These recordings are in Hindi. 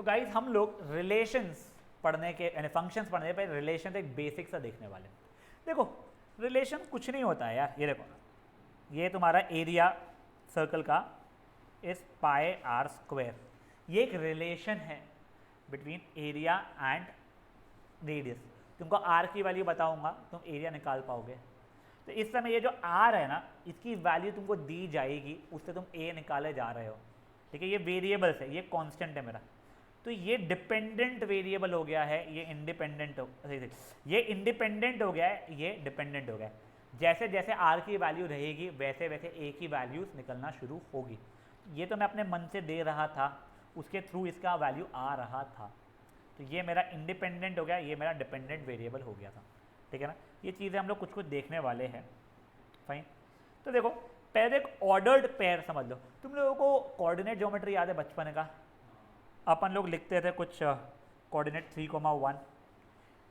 तो गाइस हम लोग रिलेशंस पढ़ने के यानी फंक्शंस पढ़ने पे रिलेशन एक बेसिक सा देखने वाले हैं। देखो रिलेशन कुछ नहीं होता है यार, ये देखो ये तुम्हारा एरिया सर्कल का इस पाई आर स्क्वायर, ये एक रिलेशन है बिटवीन एरिया एंड रेडियस। तुमको आर की वैल्यू बताऊंगा तुम एरिया निकाल पाओगे। तो इस समय ये जो आर है ना, इसकी वैल्यू तुमको दी जाएगी, उससे तुम ए निकाले जा रहे हो। ठीक है, ये वेरिएबल्स है, ये कांस्टेंट है मेरा। तो ये डिपेंडेंट वेरिएबल हो गया है, ये इंडिपेंडेंट हो, ये इंडिपेंडेंट हो गया है, ये डिपेंडेंट हो गया है। जैसे जैसे आर की वैल्यू रहेगी वैसे वैसे ए की वैल्यूज निकलना शुरू होगी। ये तो मैं अपने मन से दे रहा था, उसके थ्रू इसका वैल्यू आ रहा था। तो ये मेरा इंडिपेंडेंट हो गया, ये मेरा डिपेंडेंट वेरिएबल हो गया था। ठीक है ना, ये चीज़ें हम लोग कुछ कुछ देखने वाले हैं। फाइन, तो देखो पहले एक ऑर्डर्ड पेयर समझ लो। तुम लोगों को कोऑर्डिनेट ज्योमेट्री याद है बचपन का? अपन लोग लिखते थे कुछ कोऑर्डिनेट 3,1।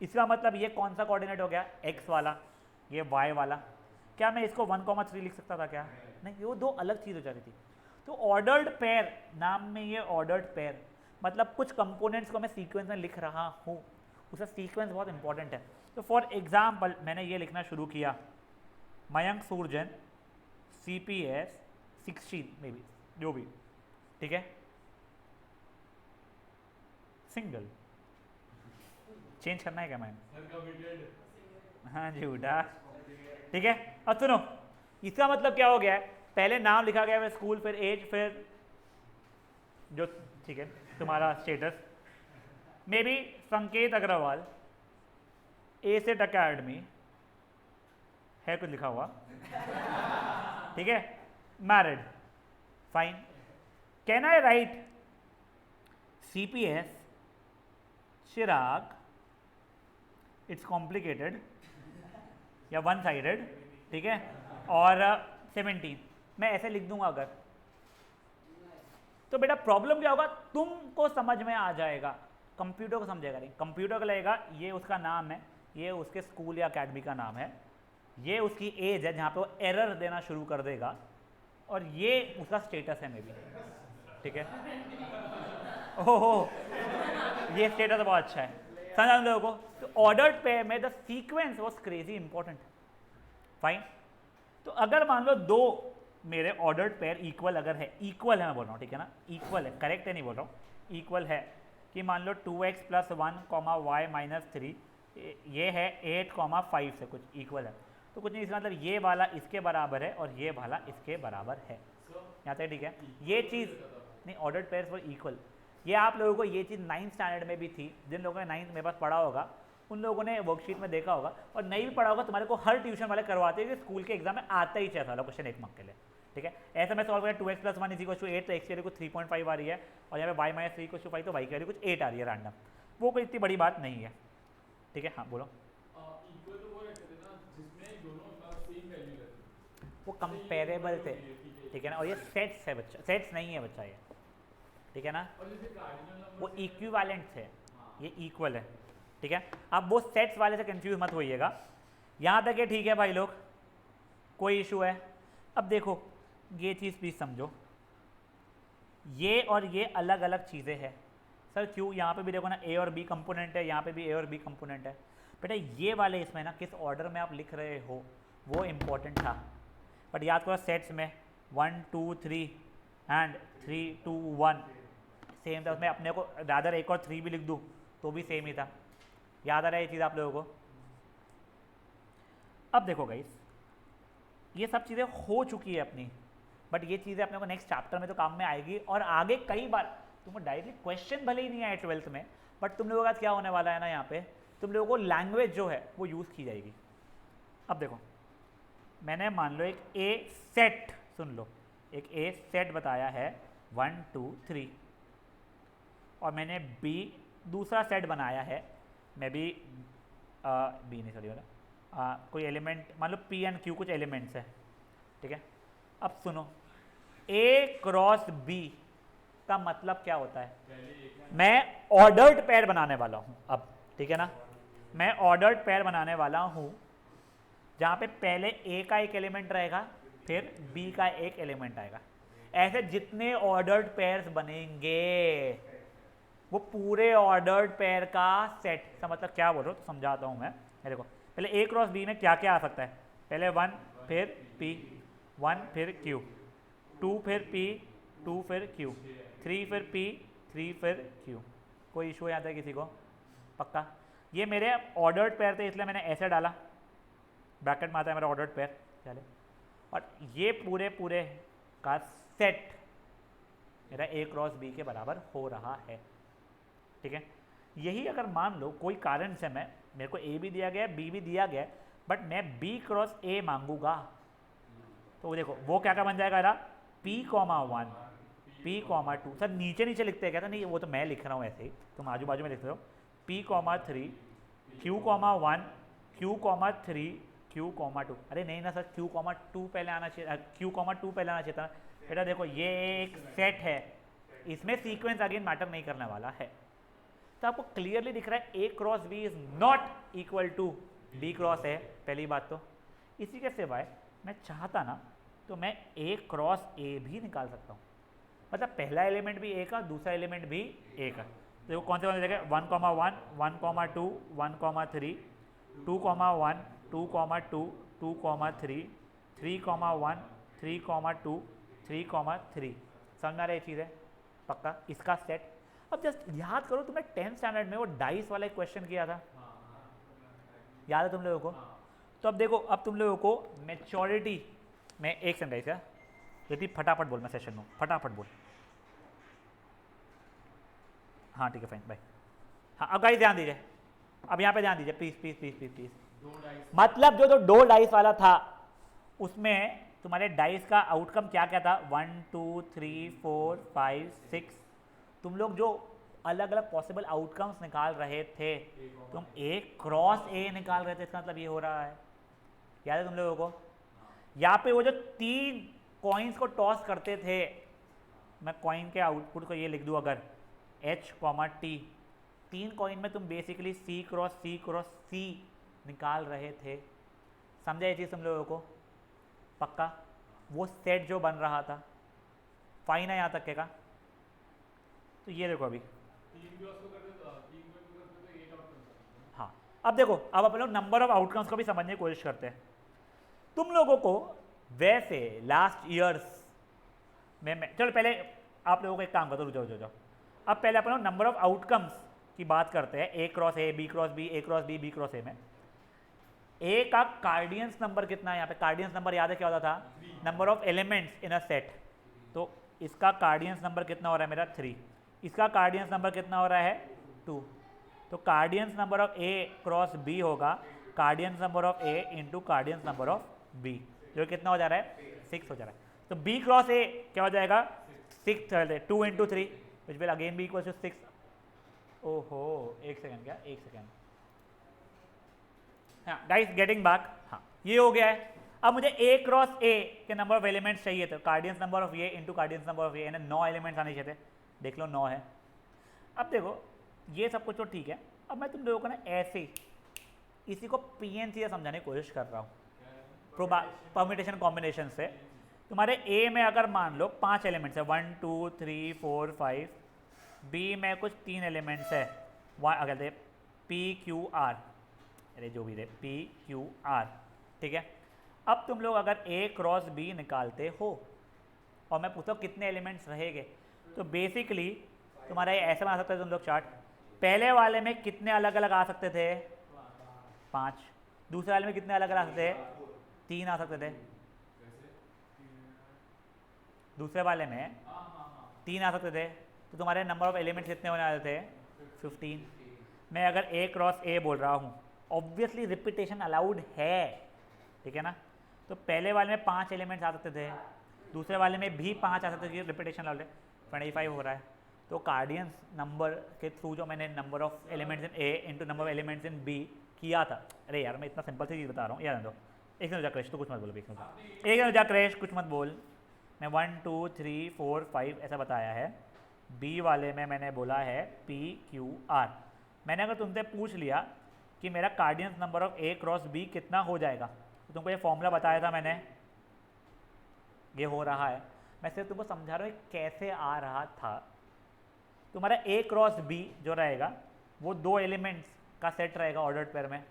इसका मतलब ये कौन सा कोऑर्डिनेट हो गया? एक्स वाला, ये वाई वाला। क्या मैं इसको 1,3 लिख सकता था क्या? नहीं, वो दो अलग चीज़ हो जा रही थी। तो ऑर्डर्ड पेयर नाम में ये ऑर्डर्ड पेयर मतलब कुछ कंपोनेंट्स को मैं सीक्वेंस में लिख रहा हूँ, उसका सीक्वेंस बहुत इंपॉर्टेंट है। तो फॉर एग्जाम्पल मैंने ये लिखना शुरू किया, Mayank Surjan CPS 16 may be, जो भी, ठीक है, सिंगल। चेंज करना है क्या मैंने? हाँ जी उठा, ठीक है। अब सुनो, इसका मतलब क्या हो गया है? पहले नाम लिखा गया है, स्कूल, फिर एज, फिर जो, ठीक है, तुम्हारा स्टेटस। मे बी संकेत अग्रवाल, एसेट अकेडमी है कुछ लिखा हुआ, ठीक है, married, fine. Can I right CPS Chirag, it's complicated या वन साइडेड, ठीक है, और 17 मैं ऐसे लिख दूंगा अगर, तो बेटा प्रॉब्लम क्या होगा, तुमको समझ में आ जाएगा, कंप्यूटर को समझेगा नहीं। कंप्यूटर को लगेगा ये उसका नाम है, ये उसके स्कूल या अकेडमी का नाम है, ये उसकी एज है जहाँ पे वो एरर देना शुरू कर देगा, और ये उसका स्टेटस है मे बी, ठीक है। ओहो, ये स्टेटस बहुत अच्छा है, समझ हम लोगों को। तो ऑर्डर्ड पेयर में the sequence was crazy important, fine. तो अगर मान लो दो मेरे ऑर्डर्ड पेयर इक्वल अगर है, इक्वल है मैं बोल रहा हूँ, ठीक है ना, इक्वल है, करेक्ट है नहीं बोल रहा हूँ, इक्वल है कि मान लो 2x + 1, y - 3 ये है 8, 5 से कुछ इक्वल है, तो कुछ नहीं, इसका मतलब ये वाला इसके बराबर है और ये वाला इसके बराबर है, यहाँ तक ठीक है। ये चीज़ नहीं, ऑर्डर्ड पेयर्स फॉर इक्वल, ये आप लोगों को ये चीज़ 9th स्टैंडर्ड में भी थी, जिन लोगों ने 9th मेरे पास पढ़ा होगा उन लोगों ने वर्कशीट में देखा होगा, और नहीं भी पढ़ा होगा तुम्हारे को हर ट्यूशन वाले करवाते हैं कि स्कूल के एग्जाम में आता ही चाहिए था क्वेश्चन 1 मार्क के लिए, ठीक है। ऐसा मैं सॉल्व करें 2x + 1 = 8, तो x की वैल्यू कुछ 3.5 आ रही है, और यहाँ पे y - 3 = 5, तो y की वैल्यू कुछ 8 आ रही है रैंडम, वो कोई इतनी बड़ी बात नहीं है, ठीक है। हाँ बोलो। वो कंपेरेबल थे, ठीक है ना, और ये सेट्स है बच्चा, सेट्स नहीं है बच्चा ये, ठीक है ना, वो इक्विवेलेंट थे, ये इक्वल है, ठीक है। अब वो सेट्स वाले से कंफ्यूज मत होइएगा, यहाँ तक ये ठीक है भाई लोग, कोई इशू है? अब देखो ये चीज़ प्लीज समझो, ये और ये अलग अलग चीज़ें हैं सर, क्यों? यहाँ पे भी देखो ना, A और B कंपोनेंट है, यहाँ पे भी A और B कंपोनेंट है बेटा। ये वाले इसमें ना किस ऑर्डर में आप लिख रहे हो वो इम्पोर्टेंट था, बट याद करो सेट्स में 1 2 3 एंड 3 2 1 सेम था, उसमें अपने को रादर 1 और 3 भी लिख दूँ तो भी सेम ही था। याद आ रहा है ये चीज़ आप लोगों को? अब देखो गाइस, ये सब चीज़ें हो चुकी है अपनी, बट ये चीज़ें अपने को नेक्स्ट चैप्टर में तो काम में आएगी, और आगे कई बार तुमको डायरेक्टली क्वेश्चन भले ही नहीं आए 12th में, बट तुम लोगों का क्या होने वाला है ना, यहाँ पे तुम लोगों को लैंग्वेज जो है वो यूज़ की जाएगी। अब देखो मैंने मान लो एक ए सेट, सुन लो, एक ए सेट बताया है 1 2 3, और मैंने बी दूसरा सेट बनाया है, मैं भी बी नहीं सॉरी वाला, कोई एलिमेंट मान लो पी एंड क्यू कुछ एलिमेंट्स है, ठीक है। अब सुनो, ए क्रॉस बी का मतलब क्या होता है? मैं ऑर्डर्ड पेयर बनाने वाला हूं अब, ठीक है ना, मैं ऑर्डर्ड पेयर बनाने वाला हूं जहां पे पहले ए का एक एलिमेंट रहेगा, फिर बी का एक एलिमेंट आएगा। ऐसे जितने ऑर्डर्ड पेयर्स बनेंगे वो पूरे ऑर्डर्ड पेयर का सेट। इसका मतलब क्या बोल रहा हूँ तो समझाता हूँ मैं। ये देखो पहले ए क्रॉस बी में क्या क्या आ सकता है, पहले 1 फिर पी, 1 फिर क्यू, 2 फिर पी, 2 फिर क्यू, 3 फिर पी, 3 फिर क्यू। कोई इशू यहाँ था किसी को? पक्का? ये मेरे ऑर्डर्ड पेयर थे इसलिए मैंने ऐसे डाला, ब्रैकेट में आता है मेरा ऑर्डर्ड पेयर। चले, और ये पूरे पूरे का सेट मेरा ए क्रॉस बी के बराबर हो रहा है। ठीक है, यही अगर मान लो कोई कारण से मैं, मेरे को ए भी दिया गया है बी भी दिया गया है, बट मैं बी क्रॉस ए मांगूंगा, तो देखो वो क्या क्या बन जाएगा, P comma 1, P comma 2। Sir नीचे नीचे लिखते हैं क्या था? नहीं, वो तो मैं लिख रहा हूँ ऐसे ही, तुम आजू बाजू में लिखते हो। P comma 3, Q comma 1, Q comma 3, Q comma 2। अरे नहीं ना सर, क्यू कॉमा 2 पहले आना चाहिए, क्यू कॉमा 2 पहले आना चाहिए था बेटा। देखो ये एक सेट है, इसमें सीक्वेंस अगेन मैटर नहीं करने वाला है। तो आपको क्लियरली दिख रहा है A cross B is not equal to B cross A, पहली बात तो। इसी के सिवाय मैं चाहता ना तो मैं ए क्रॉस ए भी निकाल सकता हूँ, मतलब पहला एलिमेंट भी ए का, दूसरा एलिमेंट भी ए का। तो देखो कौन से जगह 1 comma 1, 1 comma 2, 1 comma 3, 2 comma 1, 2 comma 2, 2 comma 3, 3 comma 1, 3 comma 2, 3 comma 3। समझ में आ रहा है ये चीज़ है? पक्का? इसका सेट। अब जस्ट याद करो, तुम्हें 10th स्टैंडर्ड में वो डाइस वाला एक क्वेश्चन किया था, याद है तुम लोगों को? तो अब देखो, अब तुम लोगों को मैच्योरिटी में एक सेंटेंस है, यदि फटाफट बोल, मैं सेशन में फटाफट बोल। हाँ ठीक है, फाइन बाय। हाँ अब गाइस ध्यान दीजिए, अब यहाँ पे ध्यान दीजिए please please please please please. मतलब जो दो डाइस वाला था उसमें तुम्हारे डाइस का आउटकम क्या क्या था? 1 2 3 4 5 6। तुम लोग जो अलग अलग पॉसिबल आउटकम्स निकाल रहे थे, तुम ए क्रॉस ए निकाल रहे थे, इसका मतलब ये हो रहा है। याद है तुम लोगों को? यहाँ पे वो जो 3 कॉइन्स को टॉस करते थे, मैं कॉइन के आउटपुट को ये लिख दूँ अगर H, T, 3 कॉइन में तुम बेसिकली C क्रॉस C निकाल रहे थे। समझा ये चीज़ तुम लोगों को? पक्का? वो सेट जो बन रहा था, फाइन है यहाँ तक के का? तो ये देखो अभी, हाँ अब देखो, अब अपन लोग नंबर ऑफ आउटकम्स को भी समझने की कोशिश करते हैं। तुम लोगों को वैसे लास्ट ईयर्स में चलो पहले आप लोगों को एक काम करो, रुक जाओ। अब पहले अपन लोग नंबर ऑफ आउटकम्स की बात करते हैं, A cross A, B cross B, A cross B cross A में। ए का कार्डियंस नंबर कितना है? यहाँ पे कार्डियंस नंबर याद है क्या होता था? Number of elements in a set. तो इसका कार्डियंस नंबर कितना हो रहा है मेरा? 3। इसका कार्डियंस नंबर कितना हो रहा है? 2। तो cardinals number of A cross B होगा cardinals number of A into cardinals number of B, जो कितना हो जा रहा है? 6 हो जा रहा है। तो बी क्रॉस ए क्या हो जाएगा? 6 2 into 3 which will again be equal to 6। ओहो एक सेकेंड, क्या एक सेकेंड, हाँ गाइस गेटिंग बैक। हाँ ये हो गया है। अब मुझे ए क्रॉस ए के नंबर ऑफ एलिमेंट्स चाहिए थे, cardinals number of A into cardinals number of A, यानी 9 एलिमेंट्स आने चाहिए थे। देख लो 9 है। अब देखो ये सब कुछ तो ठीक है, अब मैं तुम लोगों को ना ऐसे इसी को पीएनसी से समझाने की कोशिश कर रहा हूँ, परम्यूटेशन कॉम्बिनेशन से। तुम्हारे ए में अगर मान लो 5 एलिमेंट्स है, 1 2 3 4 5। बी में कुछ 3 एलिमेंट्स है, अगर दे पी क्यू आर, अरे जो भी दे पी क्यू आर, ठीक है। अब तुम लोग अगर ए क्रॉस बी निकालते हो और मैं पूछता हूँ कितने एलिमेंट्स रहेंगे, तो बेसिकली तुम्हारा ये ऐसे में आ सकता है तुम लोग चार्ट। पहले वाले में कितने अलग अलग आ सकते थे? 5। दूसरे वाले में कितने अलग अलग आ सकते थे? 3 आ सकते थे। दूसरे वाले में 3 आ सकते थे, तो तुम्हारे नंबर ऑफ एलिमेंट्स कितने होने वाले थे? 15। मैं अगर ए क्रॉस ए बोल रहा हूँ, ऑब्वियसली रिपीटेशन अलाउड है, ठीक है ना। तो पहले वाले में 5 एलिमेंट्स आ सकते थे, दूसरे वाले में भी 5 आ सकते थे, रिपीटेशन अलाउड है। 25 हो रहा है। तो कार्डियंस नंबर के थ्रू जो मैंने number of elements in A into number of elements in B किया था, अरे यार मैं इतना सिंपल सी चीज़ बता रहा हूँ, याद दो। एक मिनट जा क्रेश, तो कुछ मत बोलो, एक मिनट जा क्रेश, कुछ मत बोल। मैं 1 2 3 4 5 ऐसा बताया है। बी वाले में मैंने बोला है पी क्यू आर। मैंने अगर तुमसे पूछ लिया कि मेरा cardinals number of A cross B कितना हो जाएगा, तो तुमको ये फॉर्मूला बताया था मैंने, ये हो रहा है। मैं सिर्फ तुमको समझा रहा हूँ कैसे आ रहा था। तुम्हारा ए क्रॉस बी जो रहेगा वो दो एलिमेंट्स का सेट रहेगा ऑर्डर्ड पेयर में।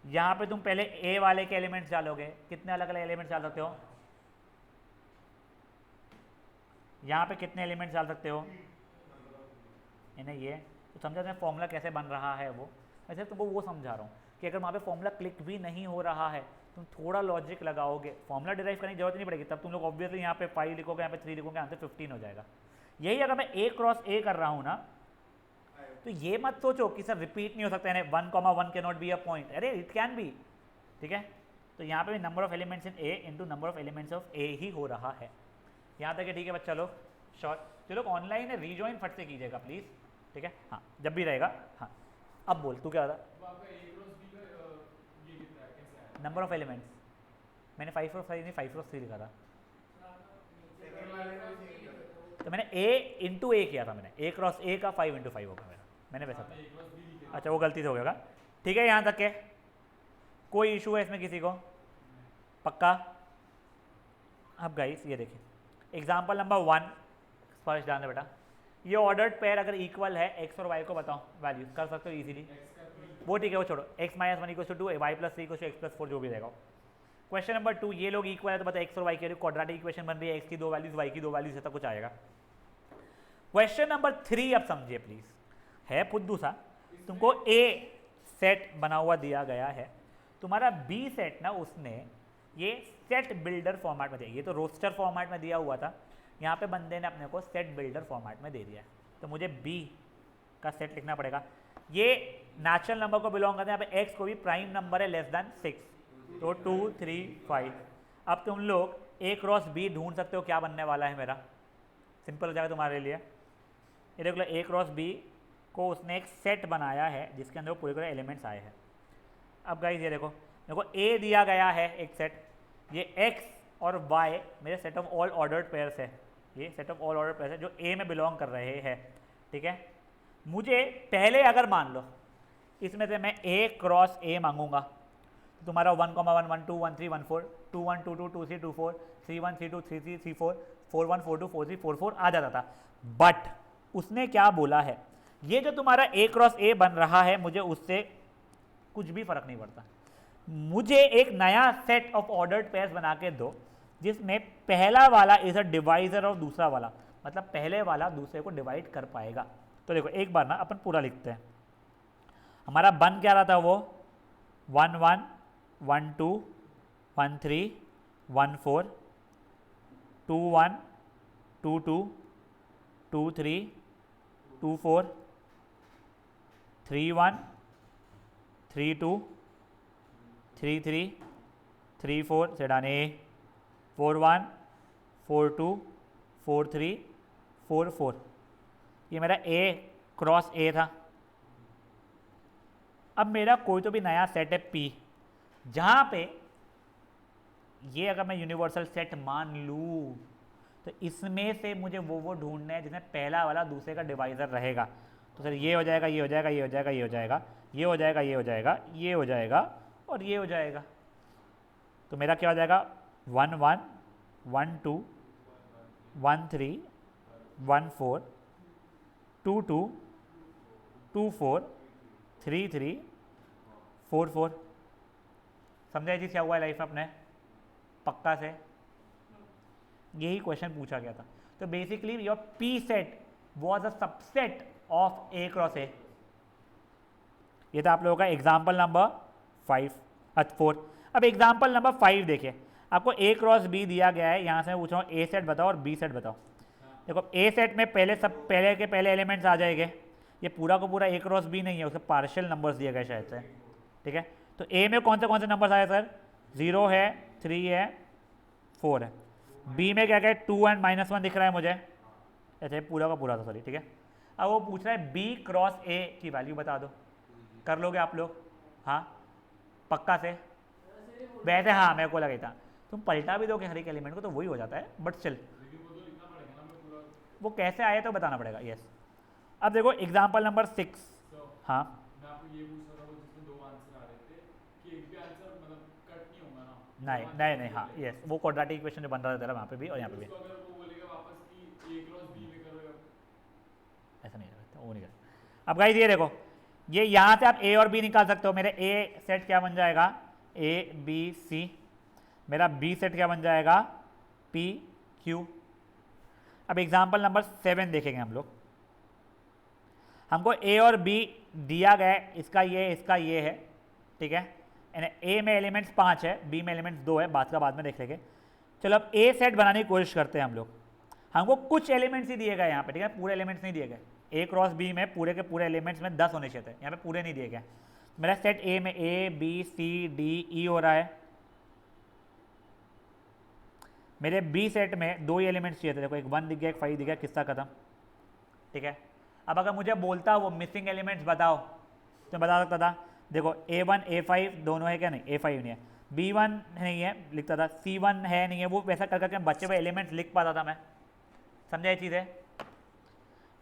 यहाँ पे तुम पहले ए वाले के एलिमेंट्स डालोगे, कितने अलग अलग एलिमेंट्स डाल सकते हो? यहाँ पे कितने एलिमेंट्स डाल सकते हो? इन्हें ये तो समझा मैं फॉर्मूला कैसे बन रहा है वो, वैसे तुमको वो समझा रहा हूँ कि अगर वहाँ पे फॉर्मूला क्लिक भी नहीं हो रहा है, तुम थोड़ा लॉजिक लगाओगे, फॉर्मूला डिराइव करने की जरूरत नहीं पड़ेगी, तब तुम लोग ऑब्वियसली यहाँ पे 5 लिखोगे, यहाँ पे 3 लिखोगे, आंसर 15 हो जाएगा। यही अगर मैं ए क्रॉस ए कर रहा हूँ ना, तो ये मत सोचो कि सर रिपीट नहीं हो सकता है, 1,1 can not be a point, अरे इट कैन बी, ठीक है। तो यहाँ पे भी number of elements in A into number of elements of A ही हो रहा है। यहाँ तक है, ठीक है बच्चा लोग? शॉर्ट जो लोग ऑनलाइन है रीजॉइन फट से कीजिएगा प्लीज़, ठीक है? हाँ जब भी रहेगा। हाँ अब बोल, तू क्या था? नंबर ऑफ एलिमेंट्स मैंने 5 क्रॉस 5 नहीं 5 क्रॉस 3 लिखा था, तो मैंने a इंटू ए किया था, मैंने a क्रॉस a का 5 इंटू 5 होगा मेरा, मैंने वैसा था। अच्छा वो गलती से हो गया, ठीक है। यहाँ तक के कोई इशू है इसमें किसी को? पक्का? अब गाइस ये देखिए एग्जाम्पल नंबर 1, स्पर्श डालना बेटा। ये ऑर्डर्ड पेयर अगर इक्वल है, x और y को बताओ वैल्यू कर सकते हो इजीली, वो ठीक है वो छोड़ो, x minus 1 equal to 2, y plus 3 equal to x plus 4 जो भी रहेगा। क्वेश्चन नंबर 2, ये लोग इक्वल है तो बताओ x और y के क्वाड्रेटिक इक्वेशन बन रही है, x की 2 वैल्यूज y की 2 वैल्यूज ऐसा कुछ आएगा। क्वेश्चन नंबर 3 अब समझिए प्लीज, है फुद्दू सा, तुमको a सेट बना हुआ दिया गया है, तुम्हारा b सेट ना उसने ये सेट बिल्डर फॉर्मेट में दिया, ये तो रोस्टर फॉर्मेट में दिया हुआ था, यहाँ पे बंदे ने अपने को सेट बिल्डर फॉर्मेट में दे दिया है, तो मुझे b का सेट लिखना पड़ेगा। ये नेचुरल नंबर को बिलोंग करते हैं, यहाँ पे x को भी प्राइम नंबर है लेस देन 6, तो 2 3 5। अब तुम लोग a क्रॉस b ढूंढ सकते हो क्या बनने वाला है मेरा, सिंपल हो जाएगा तुम्हारे लिए। ये देख लो a क्रॉस b को उसने एक सेट बनाया है जिसके अंदर पूरे पूरे एलिमेंट्स आए हैं। अब गाइस ये देखो a दिया गया है एक सेट, ये x और y मेरे set of all ordered pairs है, ये set of all ordered pairs है जो a में बिलोंग कर रहे हैं, ठीक है। मुझे पहले अगर मान लो इसमें से मैं a क्रॉस a मांगूंगा तो तुम्हारा 1, 1, 1, 2, 1, 3, 1, 4, 2, 1, 2, 2, 2, 3, 2, 4, 3, 1, 3, 2, 3, 3, 3, 4, 4, 1, 4, 2, 4, 3, 4, 4 आ जाता था। बट उसने क्या बोला है, ये जो तुम्हारा a क्रॉस a बन रहा है मुझे उससे कुछ भी फर्क नहीं पड़ता, मुझे एक नया सेट ऑफ ऑर्डर्ड पेयर्स बना के दो जिसमें पहला वाला इज अ डिवाइजर ऑफ दूसरा वाला, मतलब पहले वाला दूसरे को डिवाइड कर पाएगा। तो देखो एक बार ना अपन पूरा लिखते हैं, हमारा बन क्या रहा था वो 1 1 1 2 1 3 1 4 2 1 2 2 2 3 2 4 3 1 3 2 3 3 3 4 से डाने 4 1 4 2 4 3 4 4, ये मेरा a क्रॉस a था। अब मेरा कोई तो भी नया सेट है p, जहाँ पे ये अगर मैं यूनिवर्सल सेट मान लूँ तो इसमें से मुझे वो ढूंढना है जिसमें पहला वाला दूसरे का डिवाइजर रहेगा। तो सर ये हो जाएगा, ये हो जाएगा, ये हो जाएगा, ये हो जाएगा, ये हो जाएगा, ये हो जाएगा, ये हो जाएगा और ये हो जाएगा। तो मेरा क्या हो जाएगा 1 1 1 2 1 3 1 4 2 2 2 4 3 3 4 4। समझा जी क्या हुआ है लाइफ में अपने? पक्का से यही क्वेश्चन पूछा गया था। तो basically your P set was a subset of A cross ए। ये था आप लोगों का एग्जाम्पल नंबर 4। अब एग्जाम्पल नंबर 5 देखिए, आपको ए क्रॉस बी दिया गया है, यहाँ से मैं पूछ रहा हूँ ए सेट बताओ और बी सेट बताओ। देखो ए सेट में पहले के पहले एलिमेंट्स आ जाएंगे, ये पूरा को पूरा ए क्रॉस बी नहीं है, उसके पार्शियल नंबर्स दिए गए शायद से, ठीक है। तो ए में कौन से नंबर्स आए सर? 0 है, 3 है, 4 है। बी में क्या क्या है? 2 एंड -1 दिख रहा है मुझे, ऐसे पूरा का पूरा था सॉरी, ठीक है। अब वो पूछ रहा है बी क्रॉस ए की वैल्यू बता दो, कर लोगे आप लोग? हाँ पक्का से? वैसे हाँ मेरे को लगा था, तुम पलटा भी दोगे हर एक एलिमेंट को तो वही हो जाता है, बट स्टिल वो कैसे आए तो बताना पड़ेगा। यस अब देखो एग्जाम्पल नंबर 6। हाँ नहीं नहीं नहीं, हाँ यस वो क्वाड्रेटिक इक्वेशन जो बन रहा था तेरा वहाँ पे भी और यहाँ पे भी वो नहीं कर। अब गाइस ये देखो, ये यहाँ से आप ए और बी निकाल सकते हो। मेरे ए सेट क्या बन जाएगा, ए बी सी। मेरा बी सेट क्या बन जाएगा, पी क्यू। अब एग्जाम्पल नंबर 7 देखेंगे हम लोग। हमको ए और बी दिया गया है, इसका ये है, ठीक है। ए में एलिमेंट्स 5 है, बी में एलिमेंट्स 2 है, बात का बाद में देख लेंगे। चलो अब ए सेट बनाने की कोशिश करते हैं हम लोग। हमको कुछ एलिमेंट्स ही दिए गए यहाँ पे, ठीक है, पूरे एलिमेंट्स नहीं दिए गए। ए क्रॉस बी में पूरे के पूरे एलिमेंट्स में 10 होने चाहिए थे, यहाँ पे पूरे नहीं दिए गए। मेरा सेट ए में ए बी सी डी ई हो रहा है। मेरे बी सेट में 2 ही एलिमेंट्स चाहिए थे, देखो एक 1 दिख गया, एक 5 दिख गया, किस्सा खत्म, ठीक है। अब अगर मुझे बोलता वो मिसिंग एलिमेंट्स बताओ तो बता सकता था, देखो A1 A5 दोनों है क्या, नहीं A5 नहीं है, B1 नहीं है लिखता था, C1 है नहीं है, वो वैसा कर करके बच्चे हुए एलिमेंट्स लिख पाता था मैं। समझा ये चीज़ है।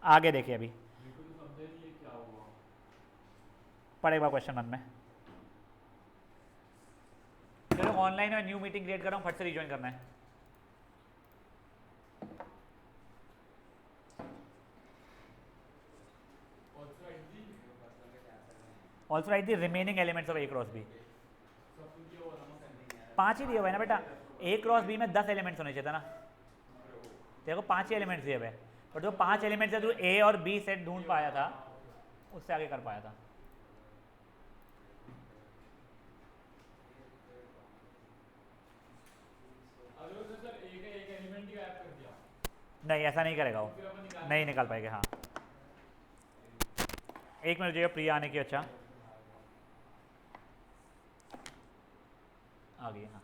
आगे देखिए, अभी पड़ेगा क्वेश्चन मन में। चलो ऑनलाइन में न्यू मीटिंग क्रिएट कर रहा हूँ, फट से रिज्वाइन करना है। Also write the remaining elements of A cross B. 5 ही दिए हुए ना बेटा, ए क्रॉस बी में 10 एलिमेंट्स होने चाहिए था ना, देखो 5 ही एलिमेंट्स दिए हुए, और जो 5 एलिमेंट्स है जो ए और बी सेट ढूंढ पाया था उससे आगे कर पाया था। नहीं ऐसा नहीं करेगा वो, नहीं निकाल पाएगा। हाँ एक मिनट चाहिए प्रिया आने की। अच्छा आ गई। हाँ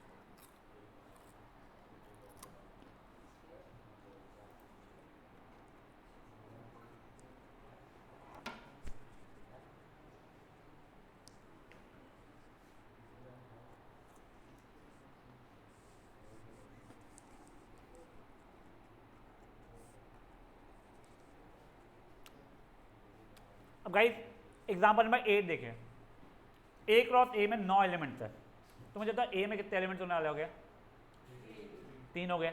अब गाइस एग्जांपल नंबर 8 देखें। ए क्रॉस ए में 9 एलिमेंट्स है, तो मुझे बताओ ए में कितने एलिमेंट्स होने वाले हो गए, 3 हो गए।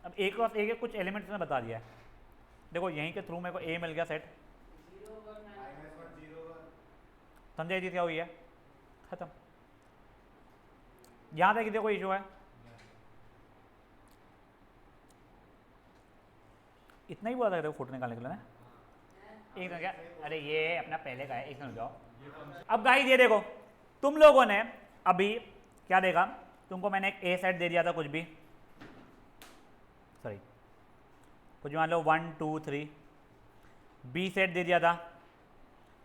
अब ए क्रॉस ए के कुछ एलिमेंट्स ने बता दिया है, देखो यहीं के थ्रू मेरे को ए मिल गया सेट, समझे जी क्या हुई है, खत्म। यहां तक देखो इशू है, इतना ही बोला था फोटो निकालने के लिए ना। एक क्या, अरे ये अपना पहले का है, एक मिनट जाओ। अब गाइस ये देखो, तुम लोगों ने अभी क्या देखा, तुमको मैंने एक ए सेट दे दिया था, कुछ भी सॉरी कुछ मान लो 1 2 3, बी सेट दे दिया था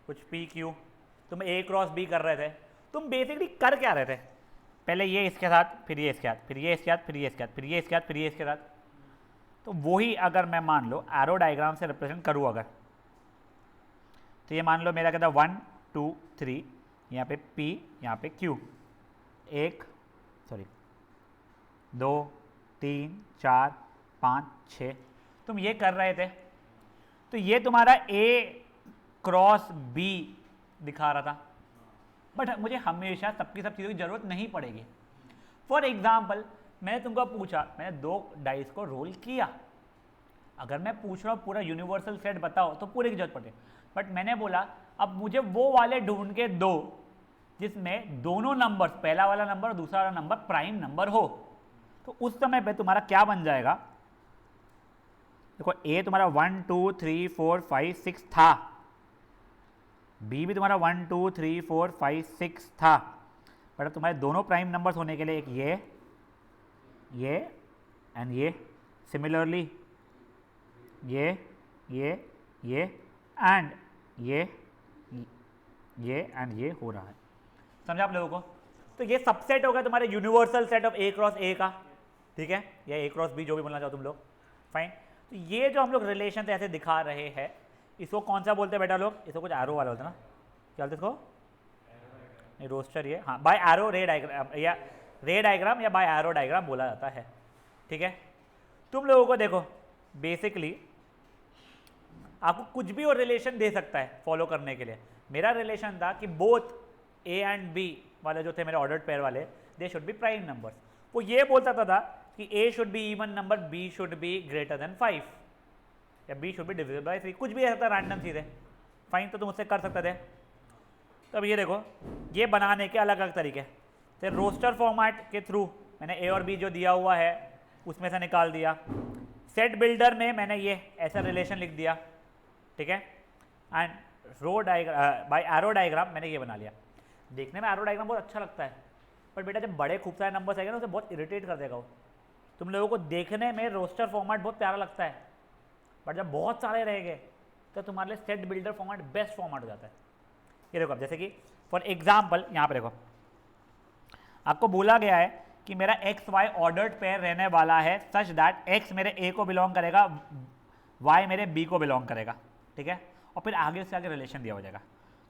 कुछ पी क्यू, तुम ए क्रॉस बी कर रहे थे। तुम बेसिकली कर क्या रहे थे, पहले ये इसके साथ, फिर ये इसके साथ, फिर ये इसके साथ, फिर ये इसके साथ, फिर ये इसके साथ, फिर ये इसके साथ। तो वही अगर मैं मान लो एरो डायग्राम से रिप्रेजेंट करूँ अगर, तो ये मान लो मेरा कहता है 1 2 3, यहाँ पे P, यहाँ पे Q, 1 सॉरी 2 3 4 5 6, तुम ये कर रहे थे, तो ये तुम्हारा A क्रॉस B दिखा रहा था। बट मुझे हमेशा सबकी सब चीज़ों की ज़रूरत नहीं पड़ेगी। फॉर एग्जाम्पल मैंने तुमको पूछा, मैंने 2 डाइस को रोल किया, अगर मैं पूछ रहा हूँ पूरा यूनिवर्सल सेट बताओ तो पूरे की जरूरत पड़े, बट मैंने बोला अब मुझे वो वाले ढूंढ के दो जिसमें दोनों नंबर, पहला वाला नंबर और दूसरा वाला नंबर प्राइम नंबर हो। तो उस समय पे तुम्हारा क्या बन जाएगा, देखो ए तुम्हारा 1 2 3 4 5 6 था, बी भी तुम्हारा 1 2 3 4 5 6 था, बट तुम्हारे दोनों प्राइम नंबर्स होने के लिए एक ये एंड ये, सिमिलरली ये एंड ये एंड ये हो रहा है। समझा आप लोगों को। तो ये सबसेट होगा तुम्हारे universal set of A cross ए का, ठीक है, या ए क्रॉस बी जो भी बोलना चाहो तुम लोग, फाइन। तो ये जो हम लोग रिलेशन ऐसे दिखा रहे हैं, इसको कौन सा बोलते हैं बेटा लोग, इसको कुछ एरो वाला होता है ना, क्या बोलते इसको, नहीं रोस्टर, ये हाँ बाय एरो रे डायग्राम, या रे डायग्राम या बाय एरो डायग्राम बोला जाता है, ठीक है। तुम लोगों को देखो बेसिकली आपको कुछ भी और रिलेशन दे सकता है फॉलो करने के लिए। मेरा रिलेशन था कि बोथ ए एंड बी वाले जो थे मेरे ऑर्डर्ड पेयर वाले, they should be prime numbers. वो ये बोलता था कि A should be even number, B should be greater than 5, या b should be divisible by 3, कुछ भी ऐसा रैंडम चीज़ है, फाइन, तो तुम उससे कर सकते थे। तो अब ये देखो, ये बनाने के अलग अलग तरीके, तो रोस्टर फॉर्मेट के थ्रू मैंने ए और बी जो दिया हुआ है उसमें से निकाल दिया। सेट बिल्डर में मैंने ये ऐसा रिलेशन लिख दिया, ठीक है, and row diagram by arrow diagram मैंने ये बना लिया। देखने में एरो डायग्राम बहुत अच्छा लगता है, पर बेटा जब बड़े खूब सारे नंबर्स आएंगे ना उसे बहुत इरिटेट कर देगा वो। तुम लोगों को देखने में रोस्टर फॉर्मेट बहुत प्यारा लगता है, बट जब बहुत सारे रहेंगे तो तुम्हारे लिए set builder format best format हो जाता है। ये देखो, अब जैसे कि फॉर एग्जाम्पल यहाँ पर देखो, आपको बोला गया है कि मेरा एक्स वाई ऑर्डर्ड पेयर रहने वाला है सच दैट एक्स मेरे ए को बिलोंग करेगा, वाई मेरे बी को बिलोंग करेगा, ठीक है, और फिर आगे उसके आगे रिलेशन दिया हो जाएगा।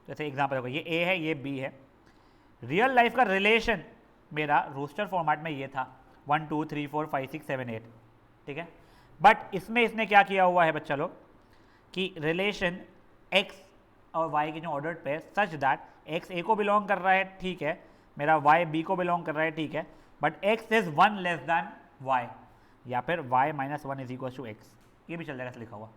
जैसे एग्जाम्पल देखो, ये ए है, ये बी है, रियल लाइफ का रिलेशन मेरा रोस्टर फॉर्मेट में ये था 1 2 3 4 5 6 7 8, ठीक है, बट इसमें इसने क्या किया हुआ है बच्चा लोग कि रिलेशन एक्स और वाई के जो ordered pair such that X A को बिलोंग कर रहा है, ठीक है, मेरा वाई बी को बिलोंग कर रहा है, ठीक है, but x is 1 less than y, या फिर y minus 1 is equal to x, ये भी चल जाएगा लिखा हुआ।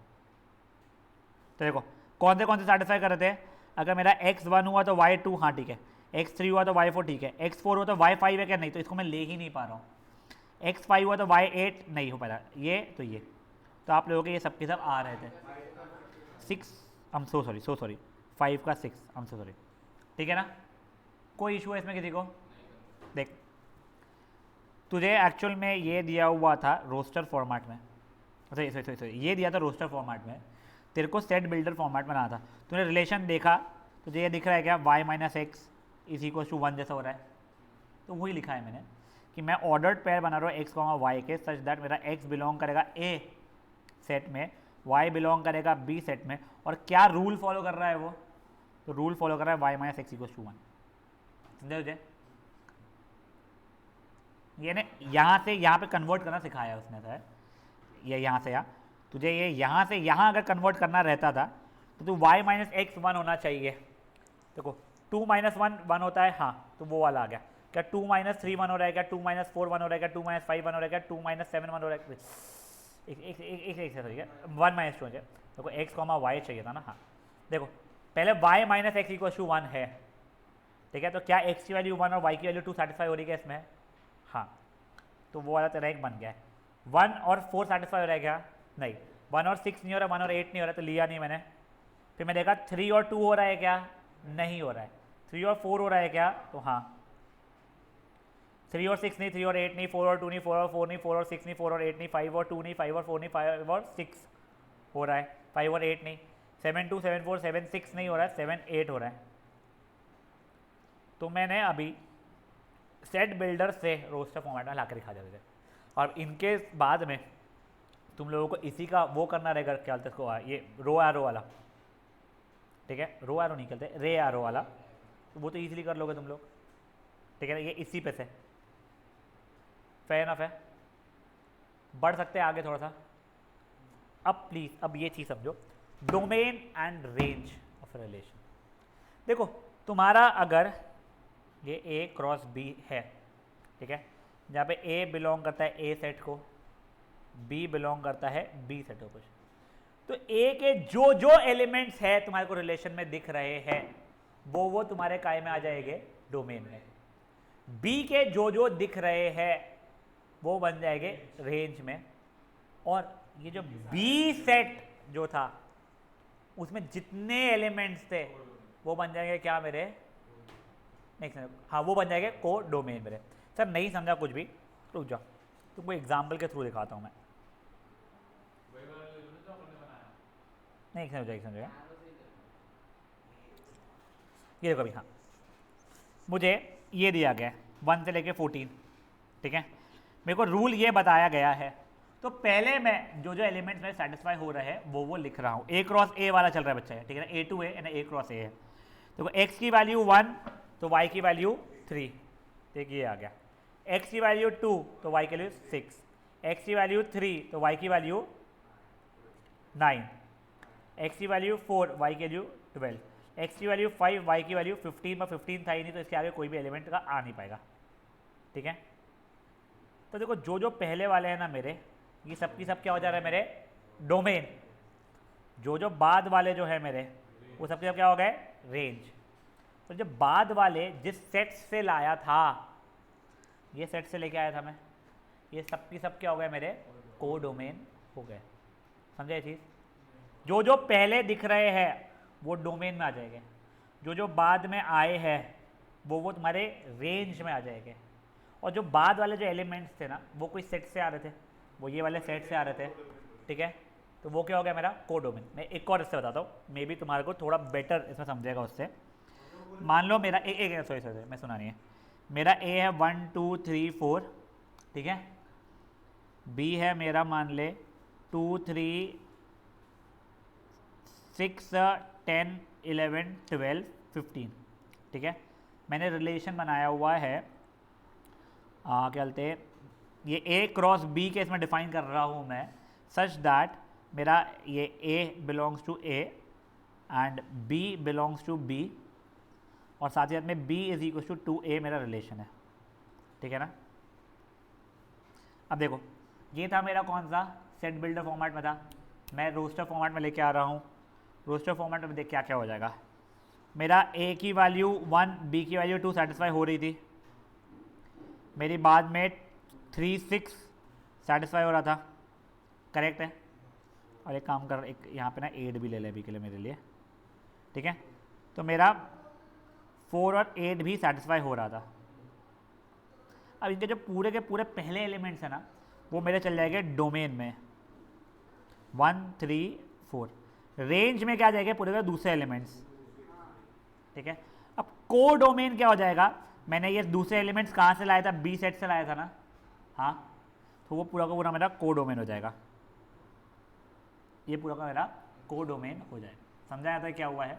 तो देखो कौन से सेटिस्फाई कर रहे थे, अगर मेरा एक्स 1 हुआ तो वाई 2, हाँ ठीक है, एक्स 3 हुआ तो वाई 4, ठीक है, एक्स 4 हुआ तो वाई 5 है क्या, नहीं, तो इसको मैं ले ही नहीं पा रहा हूँ, एक्स 5 हुआ तो वाई 8 नहीं हो पा रहा, ये तो ये, तो आप लोगों के ये सब के सब आ रहे थे 6, आई एम सो सॉरी 5 का 6, आई एम सो सॉरी, ठीक है ना, कोई इशू है इसमें किसी को? देख तुझे एक्चुअल में ये दिया हुआ था रोस्टर फॉर्मेट में, सॉरी ये दिया था रोस्टर फॉर्मेट में, तेरे को सेट बिल्डर फॉर्मेट में आना था, तूने रिलेशन देखा, तुझे ये दिख रहा है क्या, y minus x is equal to 1 जैसा हो रहा है, तो वही लिखा है मैंने कि मैं ऑर्डर्ड पेयर बना रहा हूँ एक्स कॉमा वाई के सच दैट मेरा एक्स बिलोंग करेगा ए सेट में, वाई बिलोंग करेगा बी सेट में, और क्या रूल फॉलो कर रहा है वो, तो रूल फॉलो कर रहा है y minus x equal to 1, समझे तुझे? ये ने यहाँ से यहाँ पे कन्वर्ट करना सिखाया उसने सर, ये यहाँ से यहाँ, तुझे ये यहाँ से यहाँ अगर कन्वर्ट करना रहता था तो तू y माइनस एक्स 1 होना चाहिए, देखो 2 माइनस 1 होता है, हाँ तो वो वाला आ गया, क्या 2 माइनस 3 1 हो रहा है, क्या 2 माइनस 4 1 हो रहा है, क्या 2 माइनस 5 1 हो रहा है, क्या 2 माइनस 7 1 हो रहा है, एक सही है 1 माइनस 2 देखो एक्स कॉमा वाई चाहिए था ना, हाँ देखो पहले y minus x equal to 1 है, ठीक है, तो क्या x की वैल्यू 1 और y की वैल्यू 2 सेटिस्फाई हो रही है इसमें, हाँ, तो वो वाला तेरा एक बन गया है। 1 और 4 सेटिस्फाई हो रहा है क्या, नहीं, 1 और 6 नहीं हो रहा, 1 और 8 नहीं हो रहा, तो लिया नहीं मैंने, फिर मैं देखा 3 और 2 हो रहा है क्या, नहीं हो रहा है, 3 और 4 हो रहा है क्या, तो हाँ, 3 और 6 नहीं, 3 और 8 नहीं, 4 और 2 नहीं, 4 और 4 नहीं, 4 और 6 नहीं, 4 और 8 नहीं, 5 और 2 नहीं, 5 और 4 नहीं, 5 और 6 हो रहा है, 5 और 8 नहीं, 7 2 7 4 7 6 नहीं हो रहा है, 7 8 हो रहा है। तो मैंने अभी सेट बिल्डर से रोस्टर फॉर्मेट में ला कर दिखा देते थे, और इनके बाद में तुम लोगों को इसी का वो करना रहेगा, क्या बोलते इसको, ये रो एरो वाला, ठीक है, रो एरो नहीं कहते, रे एरो वाला, तो वो तो इजीली कर लोगे तुम लोग, ठीक है ना, ये इसी पे से फेयर एनफ है, बढ़ सकते हैं आगे थोड़ा सा। अब प्लीज अब ये चीज़ समझो, domain and range of relation. देखो तुम्हारा अगर ये ए क्रॉस बी है, ठीक है, जहाँ पे ए बिलोंग करता है ए सेट को, बी बिलोंग करता है बी सेट को, कुछ तो ए के जो जो एलिमेंट्स है तुम्हारे को रिलेशन में दिख रहे हैं वो तुम्हारे काय में आ जाएंगे, डोमेन में। बी के जो जो दिख रहे हैं वो बन जाएंगे रेंज में, और ये जो बी सेट जो था उसमें जितने एलिमेंट्स थे वो बन जाएंगे क्या मेरे, नेक्स्ट, हाँ वो बन जाएंगे को डोमेन मेरे। सर नहीं समझा कुछ भी, रुक जाओ तुमको एग्जाम्पल के थ्रू दिखाता हूँ मैं, नहीं समझेगा, ये देखो अभी, हाँ मुझे ये दिया गया है 1 से लेके 14, ठीक है, मेरे को रूल ये बताया गया है, तो पहले मैं जो जो एलिमेंट्स में सेटिस्फाई हो रहे हैं वो लिख रहा हूँ। ए क्रॉस ए वाला चल रहा है बच्चा है, ठीक है ना, ए टू ए क्रॉस ए है, देखो एक्स की वैल्यू 1 तो y की वैल्यू 3, ठीक ये आ गया, x की वैल्यू 2 तो y की वैल्यू 6, x की वैल्यू 3 तो y की वैल्यू 9, x की वैल्यू 4 y की वैल्यू 12, x की वैल्यू 5 y की वैल्यू 15, में 15 था ही नहीं तो इसके आगे कोई भी एलिमेंट का आ नहीं पाएगा, ठीक है। तो देखो जो जो पहले वाले हैं ना मेरे, ये सब की सब क्या हो जा रहा है मेरे डोमेन, जो जो बाद वाले जो है मेरे वो सबके सब क्या हो गए, रेंज। तो जो बाद वाले जिस सेट से लाया था, ये सेट से लेके आया था मैं, ये सब की सब क्या हो गए मेरे, कोडोमेन हो गए। समझे चीज़? जो जो पहले दिख रहे हैं वो डोमेन में आ जाएंगे, जो जो बाद में आए हैं वो तुम्हारे रेंज में आ जाएंगे, और जो बाद वाले जो एलिमेंट्स थे ना वो कोई सेट से आ रहे थे, वो ये वाले सेट से आ रहे थे, ठीक है, तो वो क्या हो गया मेरा कोडोमेन। मैं एक और इससे बताता हूँ, मे बी तुम्हारे को थोड़ा बेटर इसमें समझेगा उससे। मान लो मेरा सॉरी मैं सुना नहीं है, मेरा ए है 1 2 3 4, ठीक है, बी है मेरा मान ले 2 3 6 10 11 12 15, ठीक है। मैंने रिलेशन बनाया हुआ है, क्या बोलते हैं, ये ए क्रॉस बी के इसमें डिफाइन कर रहा हूँ मैं, सच दैट मेरा ये A belongs to A and B belongs to B, और साथ ही साथ में B is equal to A मेरा रिलेशन है, ठीक है ना। अब देखो ये था मेरा कौन सा, सेट बिल्डर फॉर्मेट में था, मैं रोस्टर फॉर्मेट में लेके आ रहा हूँ। रोस्टर फॉर्मेट में देख क्या क्या हो जाएगा, मेरा ए की वैल्यू 1 बी की वैल्यू 2 सेटिस्फाई हो रही थी, मेरी बाद में 3 6 सेटिस्फाई हो रहा था, करेक्ट है। और एक काम कर, एक यहाँ पे ना 8 भी ले ले अभी के लिए मेरे लिए, ठीक है, तो मेरा 4 और 8 भी सेटिस्फाई हो रहा था। अब इनके जो पूरे के पूरे पहले एलिमेंट्स हैं ना वो मेरे चल जाएंगे डोमेन में 1 3 4, रेंज में क्या जाएगा पूरे के दूसरे एलिमेंट्स, ठीक है। अब को डोमेन क्या हो जाएगा, मैंने ये दूसरे एलिमेंट्स कहाँ से लाया था, बी सेट से लाया था ना, हाँ, तो वो पूरा का पूरा मेरा को डोमेन हो जाएगा, ये पूरा का मेरा को डोमेन हो जाएगा। समझा जाता है क्या हुआ है।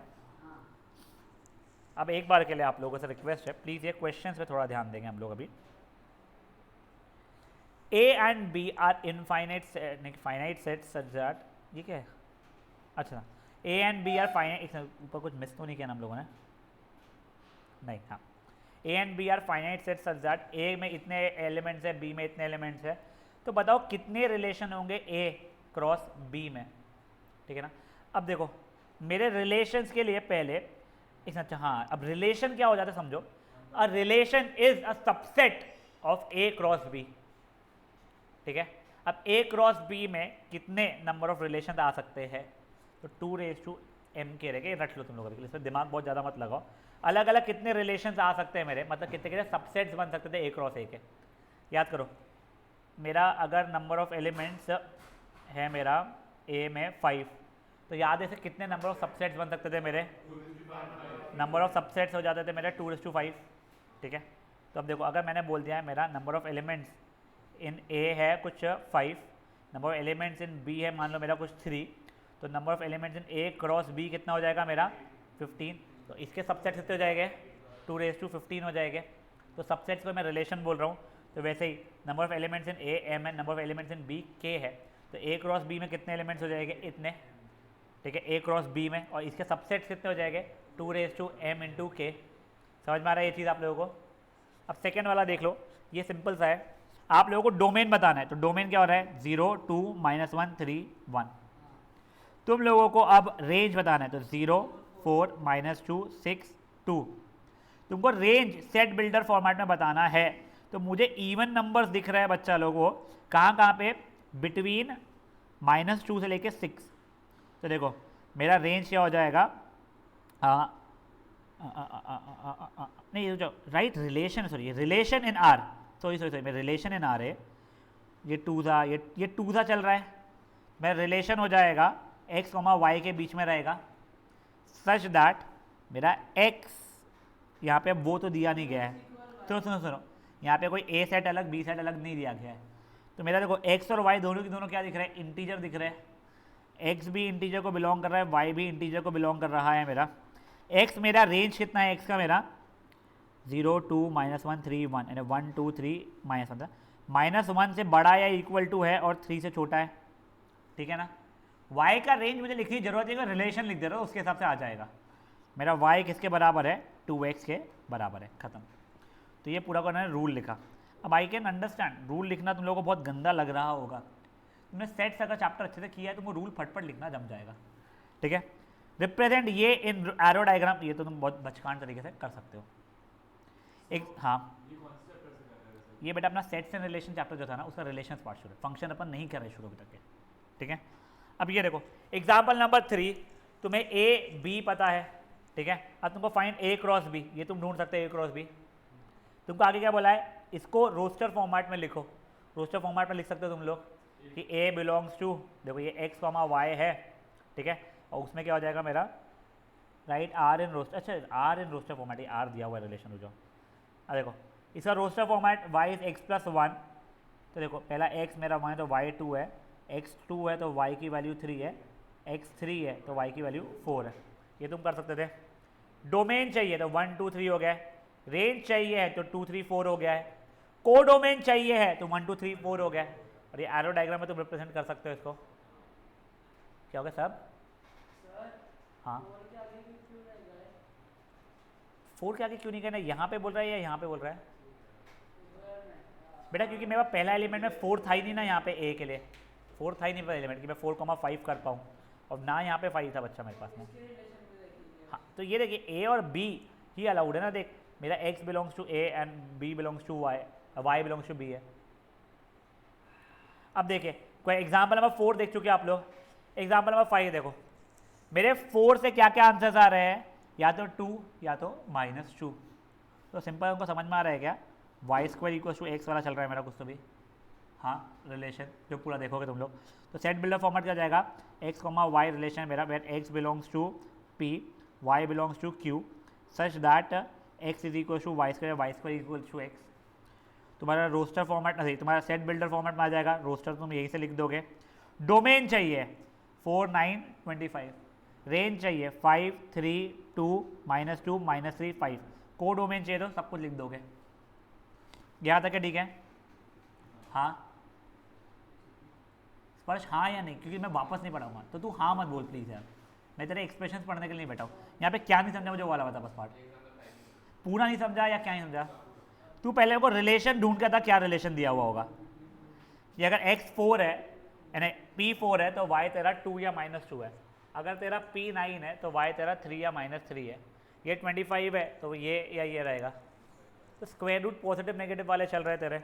अब एक बार के लिए आप लोगों से रिक्वेस्ट है, प्लीज़ ये क्वेश्चंस पे थोड़ा ध्यान देंगे हम लोग अभी। A and B are infinite finite set such that, ये क्या है, अच्छा A and B are finite, ऊपर कुछ मिस तो नहीं किया ना हम लोगों ने, नहीं, हाँ, A and B are finite set such that A में इतने एलिमेंट्स है, B में इतने एलिमेंट्स है, तो बताओ कितने रिलेशन होंगे A क्रॉस B में, ठीक है ना। अब देखो मेरे रिलेशंस के लिए पहले इस, अच्छा हाँ, अब रिलेशन क्या हो जाता है समझो, a relation is a subset of A cross B, ठीक है। अब A क्रॉस B में कितने नंबर ऑफ रिलेशन आ सकते हैं, तो 2m के रहेगा, रख लो तुम लोग, इसमें दिमाग बहुत ज़्यादा मत लगाओ। अलग अलग कितने रिलेशन आ सकते हैं मेरे, मतलब कितने कितने सबसेट्स बन सकते थे A क्रॉस A के, याद करो। मेरा अगर नंबर ऑफ एलिमेंट्स है मेरा A में 5, तो याद है कितने नंबर ऑफ सबसेट्स बन सकते थे मेरे, नंबर ऑफ सबसेट्स हो जाते थे मेरे 2:5, ठीक है। तो अब देखो अगर मैंने बोल दिया है मेरा number of elements in A है कुछ 5, number of elements in B है मान लो मेरा कुछ 3, तो number of elements in A cross B कितना हो जाएगा मेरा 15, तो इसके सबसेट कितने हो जाएंगे 2:15 हो जाएंगे। तो सबसेट्स को मैं रिलेशन बोल रहा हूँ, तो वैसे ही number of elements in A m है, number of elements in B k है, तो A क्रॉस B में कितने एलिमेंट्स हो जाएंगे, इतने, ठीक है, A क्रॉस B में, और इसके सबसेट्स कितने हो जाएंगे 2m × k। समझ में आ रहा है ये चीज़ आप लोगों को। अब सेकेंड वाला देख लो, ये सिंपल सा है, आप लोगों को डोमेन बताना है, तो डोमेन क्या हो रहा है 0 2 -1 3 1। तुम लोगों को अब रेंज बताना है, तो 0 4 -2 6 2। तुमको रेंज सेट बिल्डर फॉर्मेट में बताना है, तो मुझे इवन नंबर्स दिख रहा है बच्चा लोगों कहाँ पे, बिटवीन -2 से लेके 6। तो देखो मेरा रेंज क्या हो जाएगा, नहीं जो right relation, sorry relation in are, sorry मैं रिलेशन इन आर है, ये 2 था, ये 2 था चल रहा है, मेरा रिलेशन हो जाएगा x, y के बीच में रहेगा, सच दैट मेरा x यहाँ पे वो तो दिया नहीं गया है, तो सुनो यहाँ पे कोई a सेट अलग b सेट अलग नहीं दिया गया है, तो मेरा देखो x और y दोनों की दोनों क्या दिख रहे हैं, इंटीजर दिख रहे हैं, x भी इंटीजर को बिलोंग कर रहा है, y भी इंटीजर को बिलोंग कर रहा है मेरा। x मेरा रेंज कितना है x का, मेरा 0 2 -1 3 1, यानी 1 2 3 -1 -1 से बड़ा या इक्वल टू है और 3 से छोटा है, ठीक है ना। y का रेंज मुझे लिखने की जरूरत है, रिलेशन लिख दे रहा हूँ उसके हिसाब से आ जाएगा। मेरा y किसके बराबर है, 2x के बराबर है, खत्म। तो ये पूरा का रूल लिखा। अब आई कैन अंडरस्टैंड रूल लिखना तुम लोगों को बहुत गंदा लग रहा होगा, तुमने सेट्स अगर चैप्टर अच्छे से किया है तुमको रूल फटफट लिखना जम जाएगा, ठीक है। रिप्रेजेंट ये इन एरो डायग्राम, ये तो तुम बहुत बचकान तरीके से कर सकते हो। एक हाँ, ये बेटा अपना सेट्स एंड रिलेशन चैप्टर जो था ना, उसका रिलेशंस पार्ट शुरू है, फंक्शन अपन नहीं कर रहे शुरू तक के, ठीक है। अब ये देखो एग्जाम्पल नंबर 3, तुम्हें ए बी पता है, ठीक है। अब तुमको फाइंड ए क्रॉस बी, ये तुम ढूंढ सकते हो ए क्रॉस बी। तुमको आगे क्या बोला है, इसको रोस्टर फॉर्मेट में लिखो। रोस्टर फॉर्मेट में लिख सकते हो तुम लोग कि ए बिलोंग्स टू, देखो ये एक्स कॉमा वाई है, ठीक है, और उसमें क्या हो जाएगा मेरा, राइट, आर इन रोस्टर, अच्छा आर इन रोस्टर फॉर्मेट, ये आर दिया हुआ है रिलेशन हो जाओ। अब देखो इसका roster format y is x plus 1, तो देखो पहला एक्स मेरा 1 है तो वाई 2 है, एक्स 2 है तो वाई की वैल्यू 3 है, एक्स 3 है तो वाई की वैल्यू 4 है। ये तुम कर सकते थे। डोमेन चाहिए तो 1 2 3 हो गया है, रेंज चाहिए है तो 2 3 4 हो गया है, को डोमेन चाहिए है तो 1 2 3 4 हो गया है। और ये एरो डायग्राम में तुम रिप्रेजेंट कर सकते हो इसको। क्या हो गया सब? हाँ, 4 के आगे क्यों नहीं कहना, यहाँ पे बोल रहा है या यहाँ पे बोल रहा है बेटा? क्योंकि मेरा पहला एलिमेंट में 4 था ही नहीं ना, यहाँ पे ए के लिए 4 था ही नहीं पहला एलिमेंट कि मैं 4,5 कर पाऊँ, और ना यहाँ पे 5 था बच्चा मेरे पास में। हाँ, तो ये देखिए ए और बी ही अलाउड है ना। देख मेरा x belongs to A and B belongs to y, y belongs to B है। अब देखिए कोई एग्जाम्पल नंबर 4 देख चुके आप लोग, एग्जाम्पल नंबर 5 देखो, मेरे 4 से क्या क्या आंसर्स आ रहे हैं, या तो 2 या तो -2। तो सिंपल उनको समझ में आ रहा है क्या, y square equal to x वाला चल रहा है मेरा कुछ तो भी, हाँ रिलेशन जो पूरा देखोगे तुम लोग। तो सेट बिल्डर फॉर्मेट क्या जाएगा, एक्स कॉमा वाई रिलेशन मेरा, where x belongs to P, y belongs to Q, such that x is equal to y square equal to x. तुम्हारा रोस्टर फॉर्मेट नहीं, तुम्हारा सेट बिल्डर फॉर्मेट में आ जाएगा, रोस्टर तुम यहीं से लिख दोगे। डोमेन चाहिए 4 9 25, रेंज चाहिए 5 3 2 -2 -3 5, को डोमेन चाहिए तो सब कुछ लिख दोगे। यहाँ तक है, ठीक है? हाँ स्पर्श, हाँ या नहीं, क्योंकि मैं वापस नहीं पढ़ाऊंगा तो तू हाँ मत बोल प्लीज़ यार, मैं तेरे एक्सप्रेशंस पढ़ने के लिए नहीं बैठा हूँ। यहाँ पे क्या नहीं समझा मुझे वाला बता, बस पार्ट पूरा नहीं समझा या क्या नहीं समझा? तू पहले को रिलेशन ढूंढ के था, क्या रिलेशन दिया हुआ होगा कि अगर x 4 है यानी p 4 है तो y तेरा 2 या -2 है, अगर तेरा p 9 है तो y तेरा 3 या -3 है, ये 25 है तो ये या ये रहेगा। तो स्क्वायर रूट पॉजिटिव नेगेटिव वाले चल रहे हैं तेरे,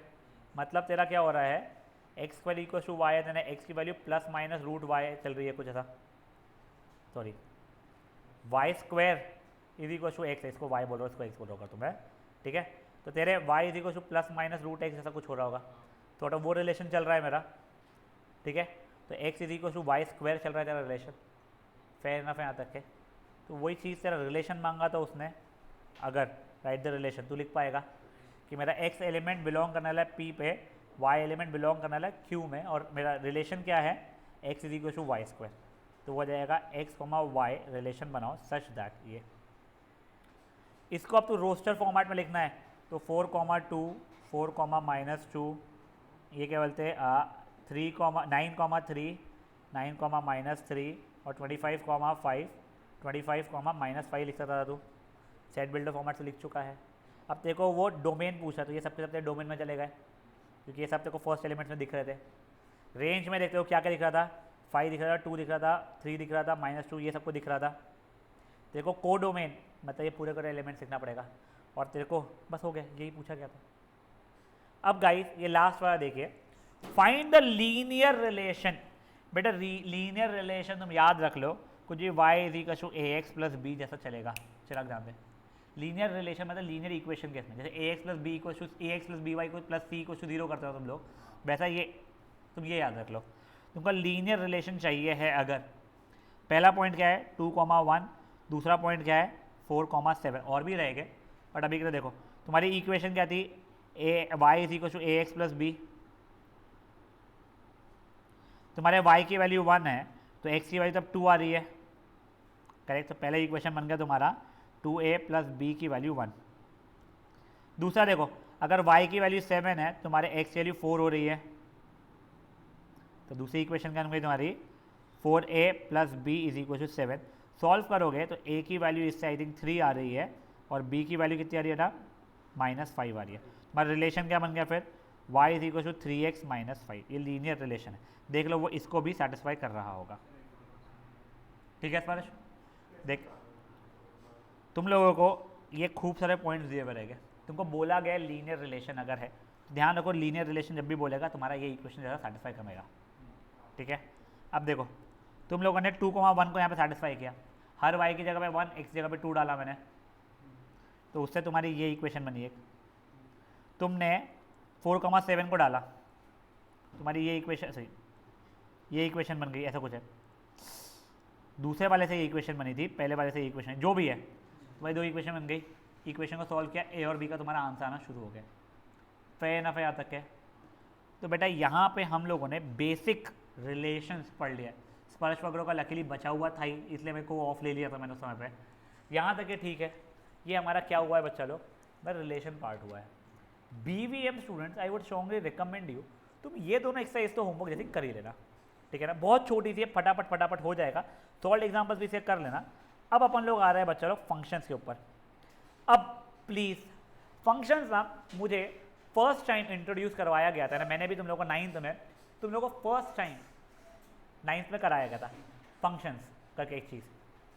मतलब तेरा क्या हो रहा है, x square equal to y है, एक्स की value plus minus root y चल रही है कुछ ऐसा, sorry y square is equal to x, इसको वाई बोल रहा हो इसको एक्स बोल रहा होगा तुम्हें, ठीक है। तो तेरे y is equal to plus minus root x ऐसा कुछ हो रहा होगा, थोड़ा वो रिलेशन चल रहा है मेरा, ठीक है। तो x is equal to y square चल रहा है तेरा रिलेशन, फेयर इनफ है यहाँ तक के। तो वही चीज़ तेरा रिलेशन मांगा था उसने, अगर राइट द रिलेशन तू लिख पाएगा कि मेरा एक्स एलिमेंट बिलोंग करने वाला है पी पे, वाई एलिमेंट बिलोंग करने वाला है क्यू में, और मेरा रिलेशन क्या है, x is equal to y square. तो वो जाएगा एक्स कॉमा वाई रिलेशन बनाओ सच दैट, ये इसको अब तो रोस्टर फॉर्मेट में लिखना है, तो 4,2 4,-2, ये क्या बोलते हैं 9,3 9,-3 और 25,5 25,-5 लिख सकता था तू, सेट बिल्डर फॉर्मेट से लिख चुका है। अब देखो वो डोमेन पूछा तो ये सबके सब डोमेन में चले गए, क्योंकि ये सब तेरे को फर्स्ट एलिमेंट में दिख रहे थे। रेंज में देखते हो क्या क्या दिख रहा था, 5 दिख रहा था, 2 दिख रहा था, 3 दिख रहा था, -2 ये सबको दिख रहा था। तेरे को को डोमेन मतलब ये पूरे पूरे एलिमेंट सीखना पड़ेगा, और तेरे को बस हो गया, यही पूछा गया था। अब गाइस ये लास्ट वाला देखिए, फाइंड द लीनियर रिलेशन। बेटा लीनियर रिलेशन तुम याद रख लो, कुछ भी y is equal to ax plus b जैसा चलेगा, चिराग ध्यान दे। लीनियर रिलेशन मतलब लीनियर इक्वेशन केस में, जैसे ax plus b equal to ax plus b y plus c equal to 0 करते हो तुम लोग, वैसा ये तुम ये याद रख लो। तुमको लीनियर रिलेशन चाहिए है अगर, पहला पॉइंट क्या है 2,1, दूसरा पॉइंट क्या है 4,7, और भी रहेंगे बट अभी के लिए देखो तुम्हारी इक्वेशन क्या थी, y is equal to ax plus b, तुम्हारे y की वैल्यू 1 है तो x की वैल्यू तब 2 आ रही है, करेक्ट। तो पहला इक्वेशन बन गया तुम्हारा 2a प्लस बी की वैल्यू 1। दूसरा देखो अगर y की वैल्यू 7 है तुम्हारे x की वैल्यू 4 हो रही है, तो दूसरी इक्वेशन क्या बन गई तुम्हारी 4a plus b is equal to 7। Solve करोगे तो a की वैल्यू इससे आई थिंक 3 आ रही है, और b की वैल्यू कितनी आ रही है ना -5 आ रही है। तुम्हारा रिलेशन क्या बन गया फिर, y is equal to 3x -5, ये लीनियर रिलेशन है। देख लो वो इसको भी सेटिस्फाई कर रहा होगा, ठीक है स्पर्श, देख तुम लोगों को ये खूब सारे पॉइंट्स दिए हुए रहेंगे, तुमको बोला गया लीनियर रिलेशन अगर है, ध्यान रखो लीनियर रिलेशन जब भी बोलेगा तुम्हारा ये इक्वेशन ज़्यादा सेटिस्फाई करेगा, ठीक है। अब देखो तुम लोगों ने 2,1 को यहाँ पे सेटिस्फाई किया, हर y की जगह पे 1, x जगह पे 2 डाला मैंने, तो उससे तुम्हारी ये इक्वेशन बनी एक। तुमने 4,7 को डाला, तुम्हारी ये इक्वेशन, सही ये इक्वेशन बन गई, ऐसा कुछ है। दूसरे वाले से ये इक्वेशन बनी थी, पहले वाले से ये इक्वेशन, जो भी है तुम्हारी 2 इक्वेशन बन गई। इक्वेशन को सॉल्व किया, ए और बी का तुम्हारा आंसर आना शुरू हो गया, फेयर एनफ यहाँ तक है। तो बेटा यहाँ पे हम लोगों ने बेसिक रिलेशंस पढ़ लिया, स्पर्श वगैरह का लकीली बचा हुआ था ही, इसलिए मेरे को ऑफ ले लिया था मैंने उस समय पे। यहाँ तक है ठीक है, ये हमारा क्या हुआ है बच्चा लोग, बस रिलेशन पार्ट हुआ है। BVM students I would strongly recommend you, तुम ये दोनों एक्सरसाइज तो होमवर्क जैसे कर ही लेना, ठीक है ना, बहुत छोटी सी है, फटाफट फटाफट हो जाएगा, सॉल्व एग्जाम्पल्स भी इसे कर लेना। अब अपन लोग आ रहे हैं बच्चा लोग फंक्शंस के ऊपर। अब प्लीज़ फंक्शंस ना मुझे फर्स्ट टाइम इंट्रोड्यूस करवाया गया था ना, मैंने भी तुम लोगों को 9th में, तुम लोगों को फर्स्ट टाइम 9th में कराया गया था फंक्शंस करके एक चीज़,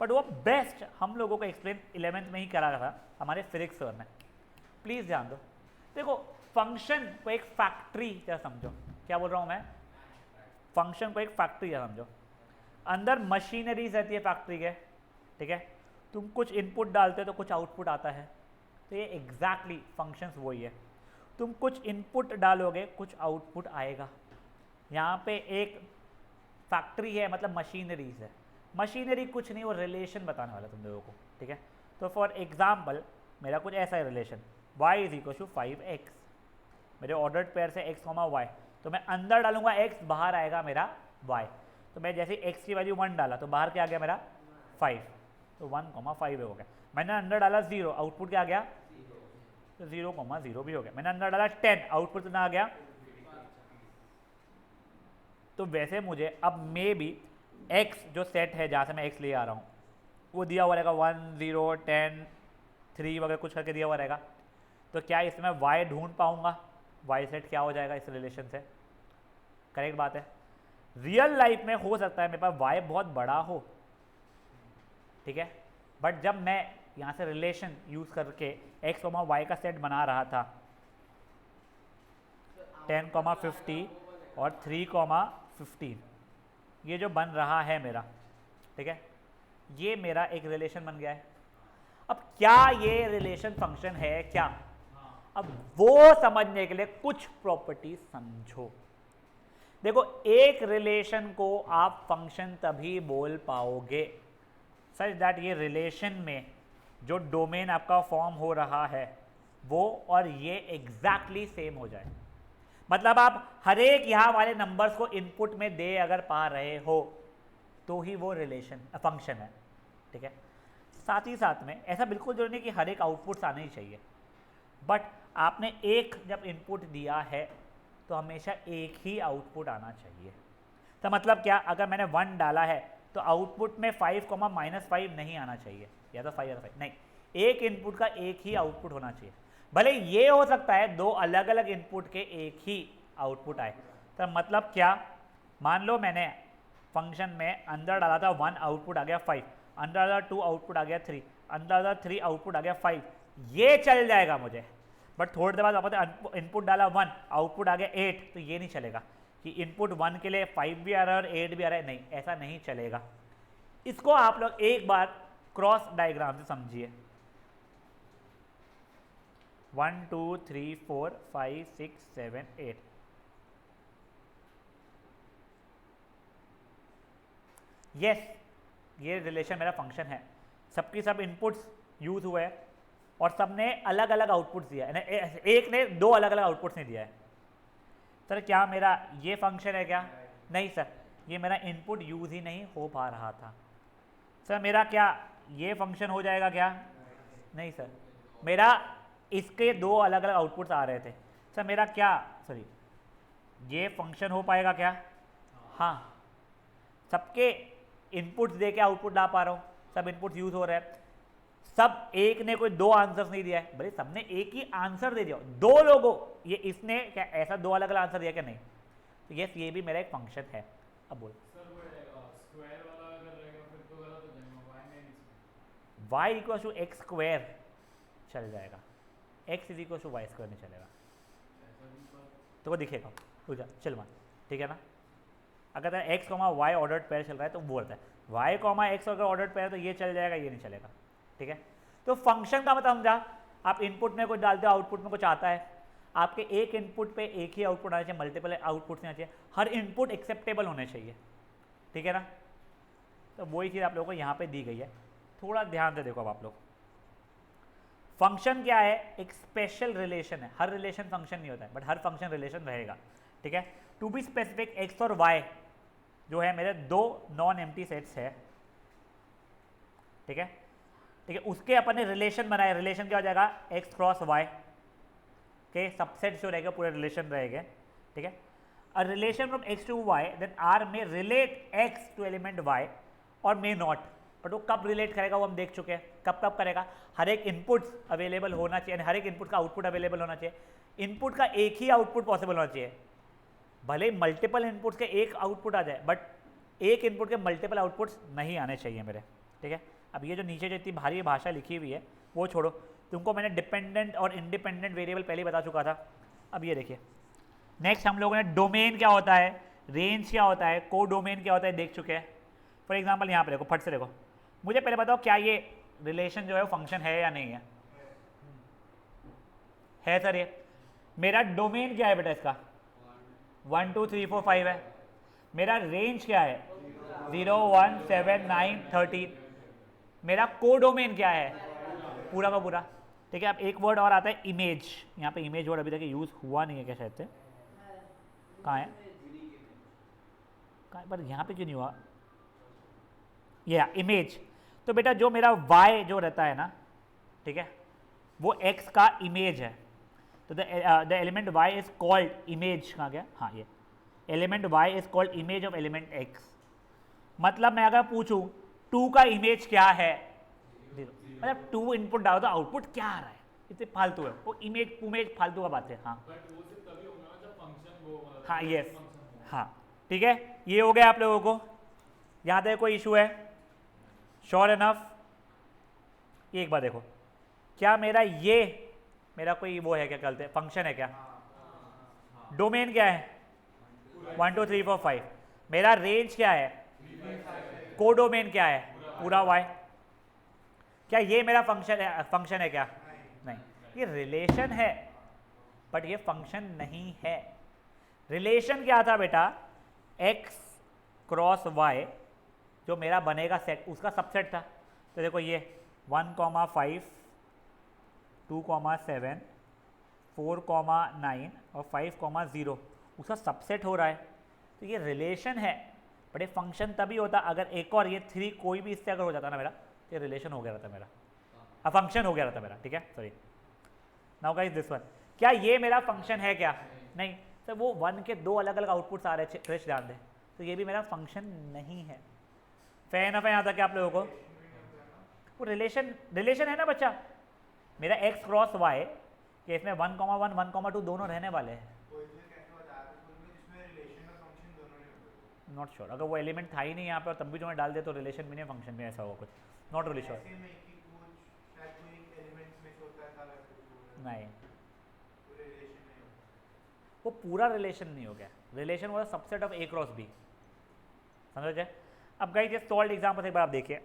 बट वो बेस्ट हम लोगों को एक्सप्लेन 11th में ही करा था हमारे फिजिक्स सर ने। प्लीज़ ध्यान दो, देखो फंक्शन को एक फैक्ट्री जैसा समझो, क्या बोल रहा हूँ मैं, फंक्शन को एक फैक्ट्री जैसा समझो, अंदर मशीनरीज रहती है फैक्ट्री के, ठीक है, तुम कुछ इनपुट डालते हो तो कुछ आउटपुट आता है, तो ये एग्जैक्टली फंक्शंस वही है, तुम कुछ इनपुट डालोगे कुछ आउटपुट आएगा। यहाँ पे एक फैक्ट्री है मतलब मशीनरीज है, मशीनरी कुछ नहीं, वो रिलेशन बताने वाला तुम लोगों को, ठीक है। तो फॉर एग्जाम्पल मेरा कुछ ऐसा है रिलेशन, y = 5x, मेरे ऑर्डर्ड पेयर से x, y, तो मैं अंदर डालूंगा x, बाहर आएगा मेरा y, तो मैं जैसे x की वैल्यू 1 डाला तो बाहर क्या आ गया मेरा 5, तो 1,5 हो गया। मैंने अंदर डाला 0, आउटपुट क्या आ गया, तो 0,0 भी हो गया। मैंने अंदर डाला 10, आउटपुट कितना आ गया। तो वैसे मुझे अब मे भी x जो सेट है जहाँ से मैं x ले आ रहा हूँ वो दिया हुआ रहेगा 1, 0, 10, 3 वगैरह कुछ करके दिया हुआ रहेगा, तो क्या इसमें y ढूंढ पाऊंगा, y सेट क्या हो जाएगा इस रिलेशन से, करेक्ट बात है। रियल लाइफ में हो सकता है मेरे पास y बहुत बड़ा हो, ठीक है, बट जब मैं यहाँ से रिलेशन यूज करके x, y का सेट बना रहा था 10,50 और 3,15, ये जो बन रहा है मेरा, ठीक है, ये मेरा एक रिलेशन बन गया है। अब क्या ये रिलेशन फंक्शन है क्या, अब वो समझने के लिए कुछ प्रॉपर्टीज समझो। देखो एक रिलेशन को आप फंक्शन तभी बोल पाओगे सच दैट ये रिलेशन में जो डोमेन आपका फॉर्म हो रहा है वो और ये एग्जैक्टली सेम हो जाए, मतलब आप हर एक यहाँ वाले नंबर्स को इनपुट में दे अगर पा रहे हो तो ही वो रिलेशन फंक्शन है, ठीक है। साथ ही साथ में ऐसा बिल्कुल जरूरी नहीं कि हर एक आउटपुट्स आने ही चाहिए, बट आपने एक जब इनपुट दिया है तो हमेशा एक ही आउटपुट आना चाहिए। तो मतलब क्या, अगर मैंने 1 डाला है तो आउटपुट में 5,-5 नहीं आना चाहिए, या तो 5 या तो 5 नहीं, एक इनपुट का एक ही आउटपुट होना चाहिए। भले ये हो सकता है दो अलग अलग इनपुट के एक ही आउटपुट आए, तो मतलब क्या, मान लो मैंने फंक्शन में अंदर डाला था 1, आउटपुट आ गया 5, अंदर डाला 2, आउटपुट आ गया 3, अंदर डाला 3, आउटपुट आ गया 5, ये चल जाएगा मुझे। बट थोड़ी देर बाद वापस इनपुट डाला 1, आउटपुट आ गया 8, तो ये नहीं चलेगा कि इनपुट 1 के लिए 5 भी आ रहा है और 8 भी आ रहा है, नहीं, ऐसा नहीं चलेगा। इसको आप लोग एक बार क्रॉस डायग्राम से समझिए। 1 2 3 4 5 6 7 8, यस, ये रिलेशन मेरा फंक्शन है, सबकी सब इनपुट्स यूज हुए हैं और सबने अलग अलग आउटपुट्स दिया है, एक ने 2 अलग अलग आउटपुट्स नहीं दिया है। सर क्या मेरा ये फंक्शन है क्या, नहीं सर, ये मेरा इनपुट यूज ही नहीं हो पा रहा था। सर मेरा क्या ये फंक्शन हो जाएगा क्या, नहीं सर, मेरा इसके 2 अलग अलग आउटपुट्स आ रहे थे। सर मेरा क्या, सॉरी, ये फंक्शन हो पाएगा क्या, हाँ, सबके इनपुट्स दे के आउटपुट ला पा रहा हूँ, सब इनपुट्स यूज हो रहे हैं, सब एक ने कोई 2 आंसर्स नहीं दिया है, भले सबने एक ही आंसर दे दिया, 2 लोगों, ये इसने क्या ऐसा 2 अलग अलग आंसर दिया क्या, नहीं, तो यस ये भी मेरा एक फंक्शन है। अब बोल सर वो स्क्वायर वाला अगर रहेगा फिर तो गलत y equal to x square चल जाएगा, x is equal to y square नहीं चलेगा, तो वो दिखेगा पूजा चल मान, ठीक है ना। अगर x comma y ordered pair चल रहा है तो वो होता है, y कॉमा एक्स अगर ऑर्डर्ड पेयर तो ये चल जाएगा, ये नहीं चलेगा, ठीक है। तो फंक्शन का मतलब समझा, आप इनपुट में कुछ डालते हो, आउटपुट में कुछ आता है, आपके एक इनपुट पे एक ही आउटपुट आना चाहिए, मल्टीपल आउटपुट नहीं आना चाहिए, हर इनपुट एक्सेप्टेबल होने चाहिए, ठीक है ना। तो वही चीज़ आप लोगों को यहाँ पे दी गई है, थोड़ा ध्यान से देखो अब आप लोग। फंक्शन क्या है, एक स्पेशल रिलेशन है, हर रिलेशन फंक्शन नहीं होता है, बट हर फंक्शन रिलेशन रहेगा, ठीक है। टू बी स्पेसिफिक एक्स और वाई जो है मेरे दो नॉन एम्प्टी सेट्स है, ठीक है, ठीक है। उसके अपन ने रिलेशन बनाया, रिलेशन क्या हो जाएगा, एक्स क्रॉस वाई के सबसेट जो रहेगा पूरे रिलेशन रहेंगे, ठीक है। A relation from X to Y then R में relate X to element Y और मे नॉट, बट वो कब रिलेट करेगा वो हम देख चुके हैं, कब कब करेगा, हर एक इनपुट अवेलेबल होना चाहिए, हर एक इनपुट का आउटपुट अवेलेबल होना चाहिए, इनपुट का एक ही आउटपुट पॉसिबल होना चाहिए, भले मल्टीपल इनपुट्स के एक आउटपुट आ जाए बट एक इनपुट के मल्टीपल आउटपुट्स नहीं आने चाहिए मेरे, ठीक है। अब ये जो नीचे जो इतनी भारी भाषा लिखी हुई है वो छोड़ो, तुमको मैंने डिपेंडेंट और इंडिपेंडेंट वेरिएबल पहले बता चुका था। अब ये देखिए नेक्स्ट हम लोगों ने डोमेन क्या होता है, रेंज क्या होता है, को डोमेन क्या होता है देख चुके हैं। फॉर एग्जाम्पल यहाँ पे देखो, फट से देखो, मुझे पहले बताओ क्या ये रिलेशन जो है वो फंक्शन है या नहीं है सर। ये मेरा डोमेन क्या है बेटा, इसका 1 2 3 4 5 है, मेरा रेंज क्या है 0 1 7 9 13, मेरा कोडोमेन क्या है पूरा का पूरा, ठीक है। अब एक वर्ड और आता है इमेज, यहाँ पे इमेज वर्ड अभी तक यूज हुआ नहीं है क्या शायद से, कहाँ है, कहाँ पर यहाँ पे क्यों नहीं हुआ, ये इमेज। तो बेटा जो मेरा y जो रहता है ना, ठीक है, वो x का इमेज है, तो the element y is called image, कहाँ गया, हाँ ये element y is called image of element x। मतलब मैं अगर पूछूं 2 का इमेज क्या है, मतलब 2 इनपुट डालो तो आउटपुट क्या आ रहा है, इतने फालतू है वो, इमेज फालतू का बात है, हाँ हाँ यस हाँ, ठीक है। ये हो गया आप लोगों को, यहाँ तक कोई इशू है, श्योर इनफ। एक बार देखो, क्या मेरा ये मेरा कोई वो है क्या, कहते हैं फंक्शन है क्या, डोमेन क्या है 1 2 3 4 5, मेरा रेंज क्या है, कोडोमेन क्या है पूरा y, क्या ये मेरा फंक्शन है क्या, नहीं, ये रिलेशन है बट ये फंक्शन नहीं है। रिलेशन क्या था बेटा, x क्रॉस y जो मेरा बनेगा सेट, उसका सबसेट था। तो देखो ये 1 5 2 7 4 9 और 5 0 उसका सबसेट हो रहा है, तो ये रिलेशन है बट ये फंक्शन तभी होता अगर एक और ये 3 कोई भी इससे अगर हो जाता ना मेरा, तो ये रिलेशन हो गया रहता मेरा, अब फंक्शन हो गया रहता मेरा, ठीक है। Sorry now guys this one, क्या ये मेरा फंक्शन है क्या, नहीं सर, वो 1 के 2 अलग अलग आउटपुट्स आ रहे हैं, क्रिश ध्यान दें, तो ये भी मेरा फंक्शन नहीं है। फेयर ना, यहाँ तक आप लोगों को वो रिलेशन है ना बच्चा, मेरा x क्रॉस y कि इसमें 1 1 2 दोनों रहने वाले हैं, नॉट श्योर, अगर वो एलिमेंट था ही नहीं यहाँ पे और तब भी जो मैं डाल दे तो रिलेशन में नहीं फंक्शन में ऐसा होगा कुछ, नॉट रियली श्योर, नहीं वो पूरा रिलेशन नहीं हो गया, relation was subset of a cross b, समझ जाए। अब गाइस ये सॉल्व एग्जांपल एक बार आप देखिए,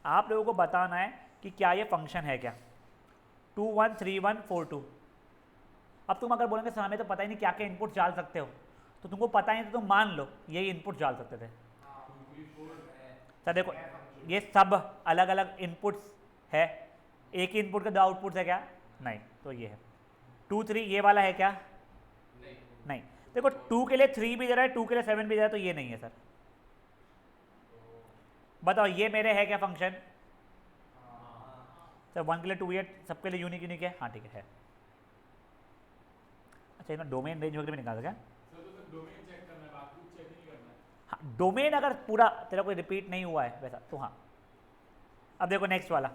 आप लोगों को बताना है कि क्या ये फंक्शन है क्या, 2 1 3 1 4 2। अब तुम अगर बोलेंगे सर हमें तो पता ही नहीं क्या क्या इनपुट डाल सकते हो, तो तुमको पता ही नहीं तो तुम मान लो यही इनपुट डाल सकते थे। सर देखो ये सब अलग अलग इनपुट्स है, एक ही इनपुट के 2 आउटपुट्स है क्या, नहीं, तो ये है 2 3, ये वाला है क्या, नहीं। देखो 2 के लिए 3 भी दे रहा है, 2 के लिए 7 भी दे रहा है, तो ये नहीं है सर। बताओ ये मेरे है क्या फंक्शन, सर 1 के लिए 2 8 सबके लिए यूनिक यूनिक है, हाँ ठीक है। अच्छा इन्हें डोमेन रेंज वगैरह भी निकाल क्या, हाँ डोमेन अगर पूरा तेरा कोई रिपीट नहीं हुआ है वैसा तो हाँ। अब देखो नेक्स्ट वाला,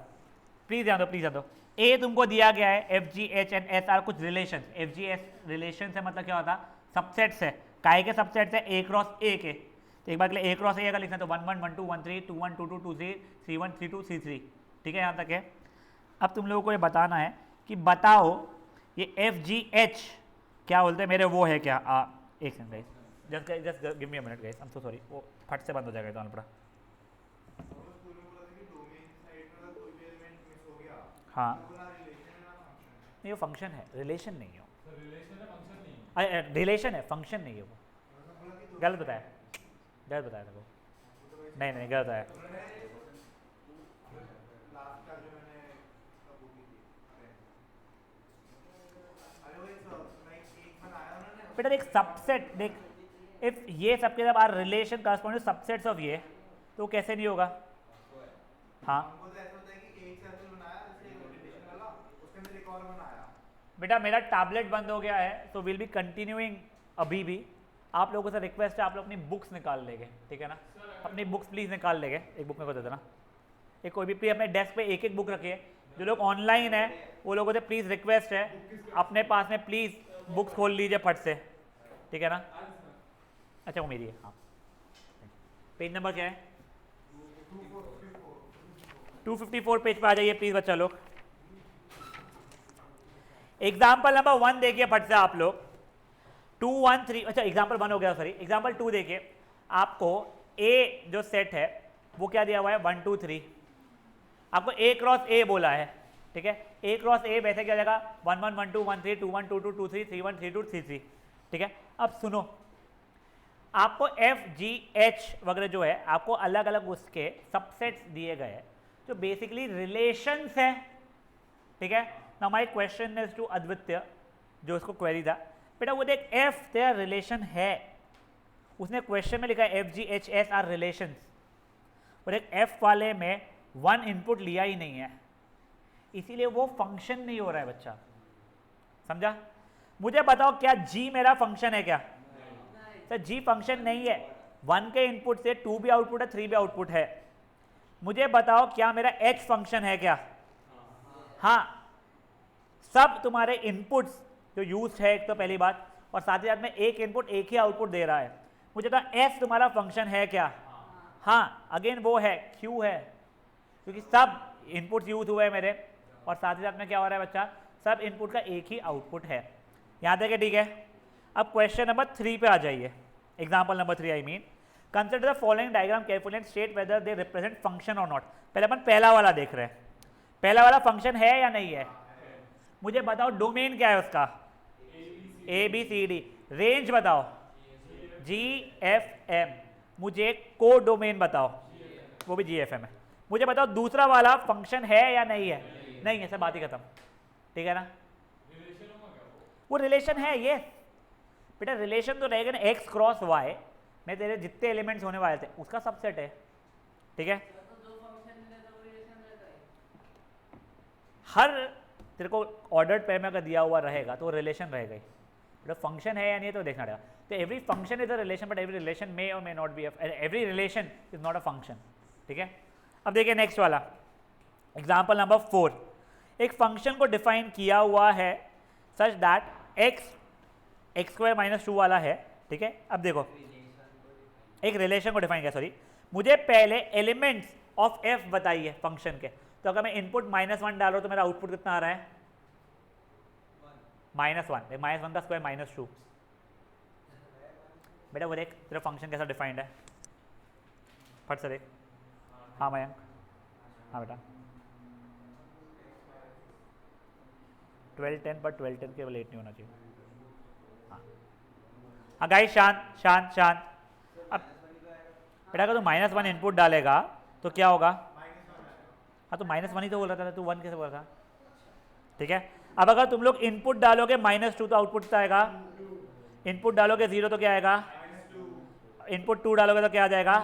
प्लीज ध्यान दो प्लीज ध्यान दो, ए तुमको दिया गया है F G H and S R कुछ relation, F G S relation से मतलब क्या होता, सबसेट्स है, काय के सबसेट्स है ए क्रॉस ए के, तो एक बार के लिए ए क्रॉस ए अगर लिखना है तो 1 1 1 2 1 3 2 1 2 2 2 3 3 1 3 2 3 3, ठीक है, यहाँ तक है। अब तुम लोगों को ये बताना है कि बताओ ये एफ जी एच क्या बोलते हैं मेरे, वो है क्या? एक second guys, just give me a minute guys, I am so sorry, वो फट से बंद हो जाएगा तो पड़ा। हाँ नहीं, वो फंक्शन है, रिलेशन नहीं है वो। रिलेशन है, फंक्शन नहीं है वो। गलत बताया, गलत बताया था वो। नहीं नहीं, गलत आया। बेटा एक सबसेट देख, इफ ये सबके सब are relation correspond to subsets of ये, तो कैसे नहीं होगा? हाँ बेटा मेरा टैबलेट बंद हो गया है, तो विल बी कंटिन्यूइंग अभी भी। आप लोगों से रिक्वेस्ट है, आप लोग अपनी बुक्स निकाल लेंगे, ठीक है ना? अपनी बुक्स प्लीज़ निकाल लेंगे, एक बुक मेरे को दे देना। एक कोई भी प्लीज अपने डेस्क पे एक एक बुक रखिए। जो लोग ऑनलाइन है वो लोगों से प्लीज़ रिक्वेस्ट है, अपने पास में प्लीज़ बुक्स खोल लीजिए फट से, ठीक है ना? अच्छा वो मेरी है, हाँ। पेज नंबर क्या है? 254 पेज पे आ जाइए प्लीज़ बच्चा लोग। एग्जाम्पल नंबर 1 देखिए फट से आप लोग। 2 1 3, अच्छा एग्जाम्पल 1 हो गया, सॉरी। एग्जाम्पल 2 देखिए, आपको ए जो सेट है वो क्या दिया हुआ है? 1 2 3। आपको ए क्रॉस ए बोला है, ठीक है? ए क्रॉस ए वैसे क्या जाएगा? 1 1 1 2 1 3 2 1 2 2 2 3 3 1 3 2 3 3, ठीक है? अब सुनो, आपको एफ जी एच वगैरह जो है आपको अलग अलग उसके सबसेट्स दिए गए हैं जो बेसिकली रिलेशंस है, ठीक है? Now my question is to Advitya जो उसको क्वेरी था, बेटा वो देख एफ तेरा रिलेशन है, उसने क्वेश्चन में लिखा है F G H S R relations, और एक एफ वाले में 1 इनपुट लिया ही नहीं है, इसीलिए वो फंक्शन नहीं हो रहा है बच्चा, समझा? मुझे बताओ क्या जी मेरा फंक्शन है क्या? सर जी फंक्शन नहीं है। 1 के इनपुट से 2 भी आउटपुट है, 3 भी आउटपुट है। मुझे बताओ क्या मेरा एच फंक्शन है क्या? हाँ, सब तुम्हारे इनपुट्स जो यूज है एक तो पहली बात, और साथ ही साथ में एक इनपुट एक ही आउटपुट दे रहा है। मुझे तो एस तुम्हारा फंक्शन है क्या? हाँ, अगेन वो है, क्यू है, क्योंकि सब इनपुट्स यूज हुए हैं मेरे, और साथ ही साथ में क्या हो रहा है बच्चा? सब इनपुट का एक ही आउटपुट है। यहाँ तक है, ठीक है? अब क्वेश्चन नंबर 3 पे आ जाइए। Example number 3 I mean, consider the following diagram carefully and state whether they represent function और नॉट। पहले अपन पहला वाला देख रहे हैं, पहला वाला फंक्शन है या नहीं है? मुझे बताओ डोमेन क्या है उसका? A B C D. Range बताओ? G F M. मुझे को डोमेन बताओ? वो भी जी एफ एम है। मुझे बताओ दूसरा वाला फंक्शन है या नहीं है? नहीं है, सब बात ही खत्म, ठीक है ना? वो रिलेशन है ये बेटा, रिलेशन तो रहेगा ना, एक्स क्रॉस वाई में तेरे जितने एलिमेंट्स होने वाले थे उसका सबसेट है, ठीक है? हर तेरे को ऑर्डर्ड पेयर में अगर दिया हुआ रहेगा तो रिलेशन रहेगा ही बेटा। फंक्शन है या नहीं तो देखना रहेगा। तो every function is a relation, but every relation may or may not be, every relation is not a function, ठीक है? अब देखिए नेक्स्ट वाला एग्जाम्पल नंबर 4। एक फंक्शन को डिफाइन किया हुआ है सच दैट एक्स स्क्वायर माइनस 2 वाला है, ठीक है? अब देखो एक रिलेशन को डिफाइन किया, सॉरी, मुझे पहले एलिमेंट्स ऑफ एफ बताइए फंक्शन के। तो अगर मैं इनपुट -1 डालो तो मेरा आउटपुट कितना आ रहा है? -1। -1 का स्क्वायर -2। बेटा वो देख तेरा फंक्शन कैसा डिफाइंड है, फट से देख। हाँ मयंक, हाँ बेटा 12 10, पर 12 10 के लेट नहीं होना चाहिए। हाँ गाइस, शांत शांत शांत। अब बेटा अगर तू -1 इनपुट डालेगा तो क्या होगा? हाँ तो -1 ही तो बोल रहा था, तू 1 कैसे बोल रहा था? ठीक है, अब अगर तुम लोग इनपुट डालोगे -2 तो आउटपुट क्या आएगा? इनपुट डालोगे 0 तो क्या आएगा? इनपुट 2 डालोगे तो क्या आ जाएगा?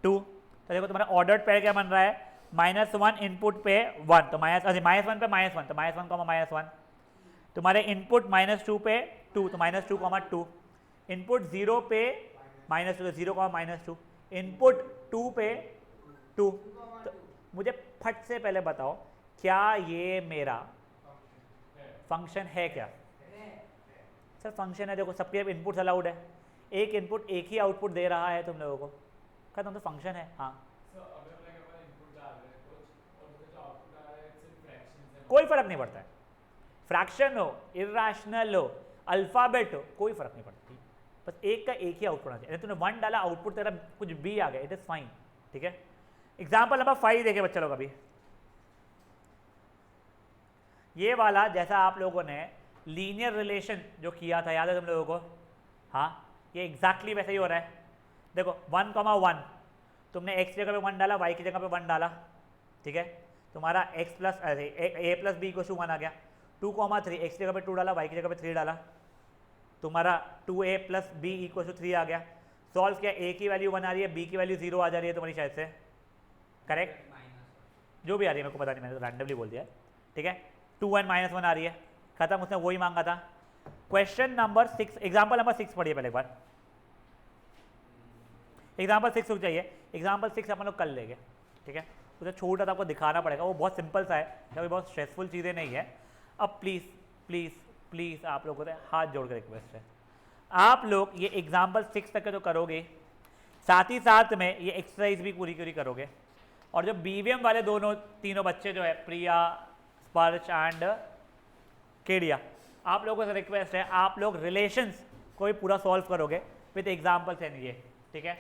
2। तो देखो तुम्हारा ऑर्डर्ड पेयर क्या बन रहा है? -1 इनपुट पे 1, तो -1 पे -1, तो -1, -1। तुम्हारे इनपुट -2 पे 2, तो -2, 2। इनपुट 0 पे -2, 0, -2। इनपुट 2 पे 2। तो मुझे फट से पहले बताओ क्या ये मेरा फंक्शन है क्या? सर फंक्शन है, देखो सबके इनपुट्स अलाउड है, एक इनपुट एक ही आउटपुट दे रहा है तुम लोगों को, खत्म, तो फंक्शन है। हाँ कोई फर्क नहीं पड़ता है, फ्रैक्शन हो, इर्रेशनल हो, अल्फाबेट हो, कोई फर्क नहीं पड़ता। बस एक का एक ही आउटपुट आना चाहिए। तूने 1 डाला, आउटपुट तेरा कुछ बी आ गया, इट इज फाइन, ठीक है। एग्जाम्पल नंबर 5 देखे बच्चे लोग अभी, ये वाला जैसा आप लोगों ने लीनियर रिलेशन जो किया था, याद है तुम लोगों को? हाँ, ये एग्जैक्टली वैसे ही हो रहा है। देखो 1,1 तुमने x की जगह पे 1 डाला, y की जगह पे 1 डाला, ठीक है, तुम्हारा x प्लस a प्लस बी को 1 आ गया। 2,3 x की जगह पे 2 डाला, y की जगह पे 3 डाला, तुम्हारा 2a plus b equal to 3 आ गया। सॉल्व किया, a की वैल्यू 1 आ रही है, b की वैल्यू 0 आ जा रही है तुम्हारी शायद से, करेक्ट? जो भी आ रही है मेरे को पता नहीं, मैंने रैंडमली बोल दिया, ठीक है। 2n - 1 आ रही है, खत्म, उसने वही मांगा था। क्वेश्चन नंबर 6, एग्जाम्पल नंबर 6 पढ़िए पहले एक बार। एग्जाम्पल 6 रुक जाइए, एग्जाम्पल 6 अपन लोग कर लेंगे, ठीक है। उसे छोटा सा आपको दिखाना पड़ेगा, वो बहुत सिंपल सा है, क्योंकि बहुत स्ट्रेसफुल चीज़ें नहीं है। अब प्लीज़ प्लीज़ प्लीज़ आप लोगों से हाथ जोड़ कर रिक्वेस्ट है, आप लोग ये एग्जाम्पल 6 तक के जो करोगे, साथ ही साथ में ये एक्सरसाइज भी पूरी पूरी करोगे। और जो बीवीएम वाले तीनों बच्चे जो है, प्रिया, स्पर्श एंड केडिया, आप लोगों से रिक्वेस्ट है, आप लोग रिलेशंस को भी पूरा सॉल्व करोगे विद एग्जाम्पल्स एंड ये, ठीक है।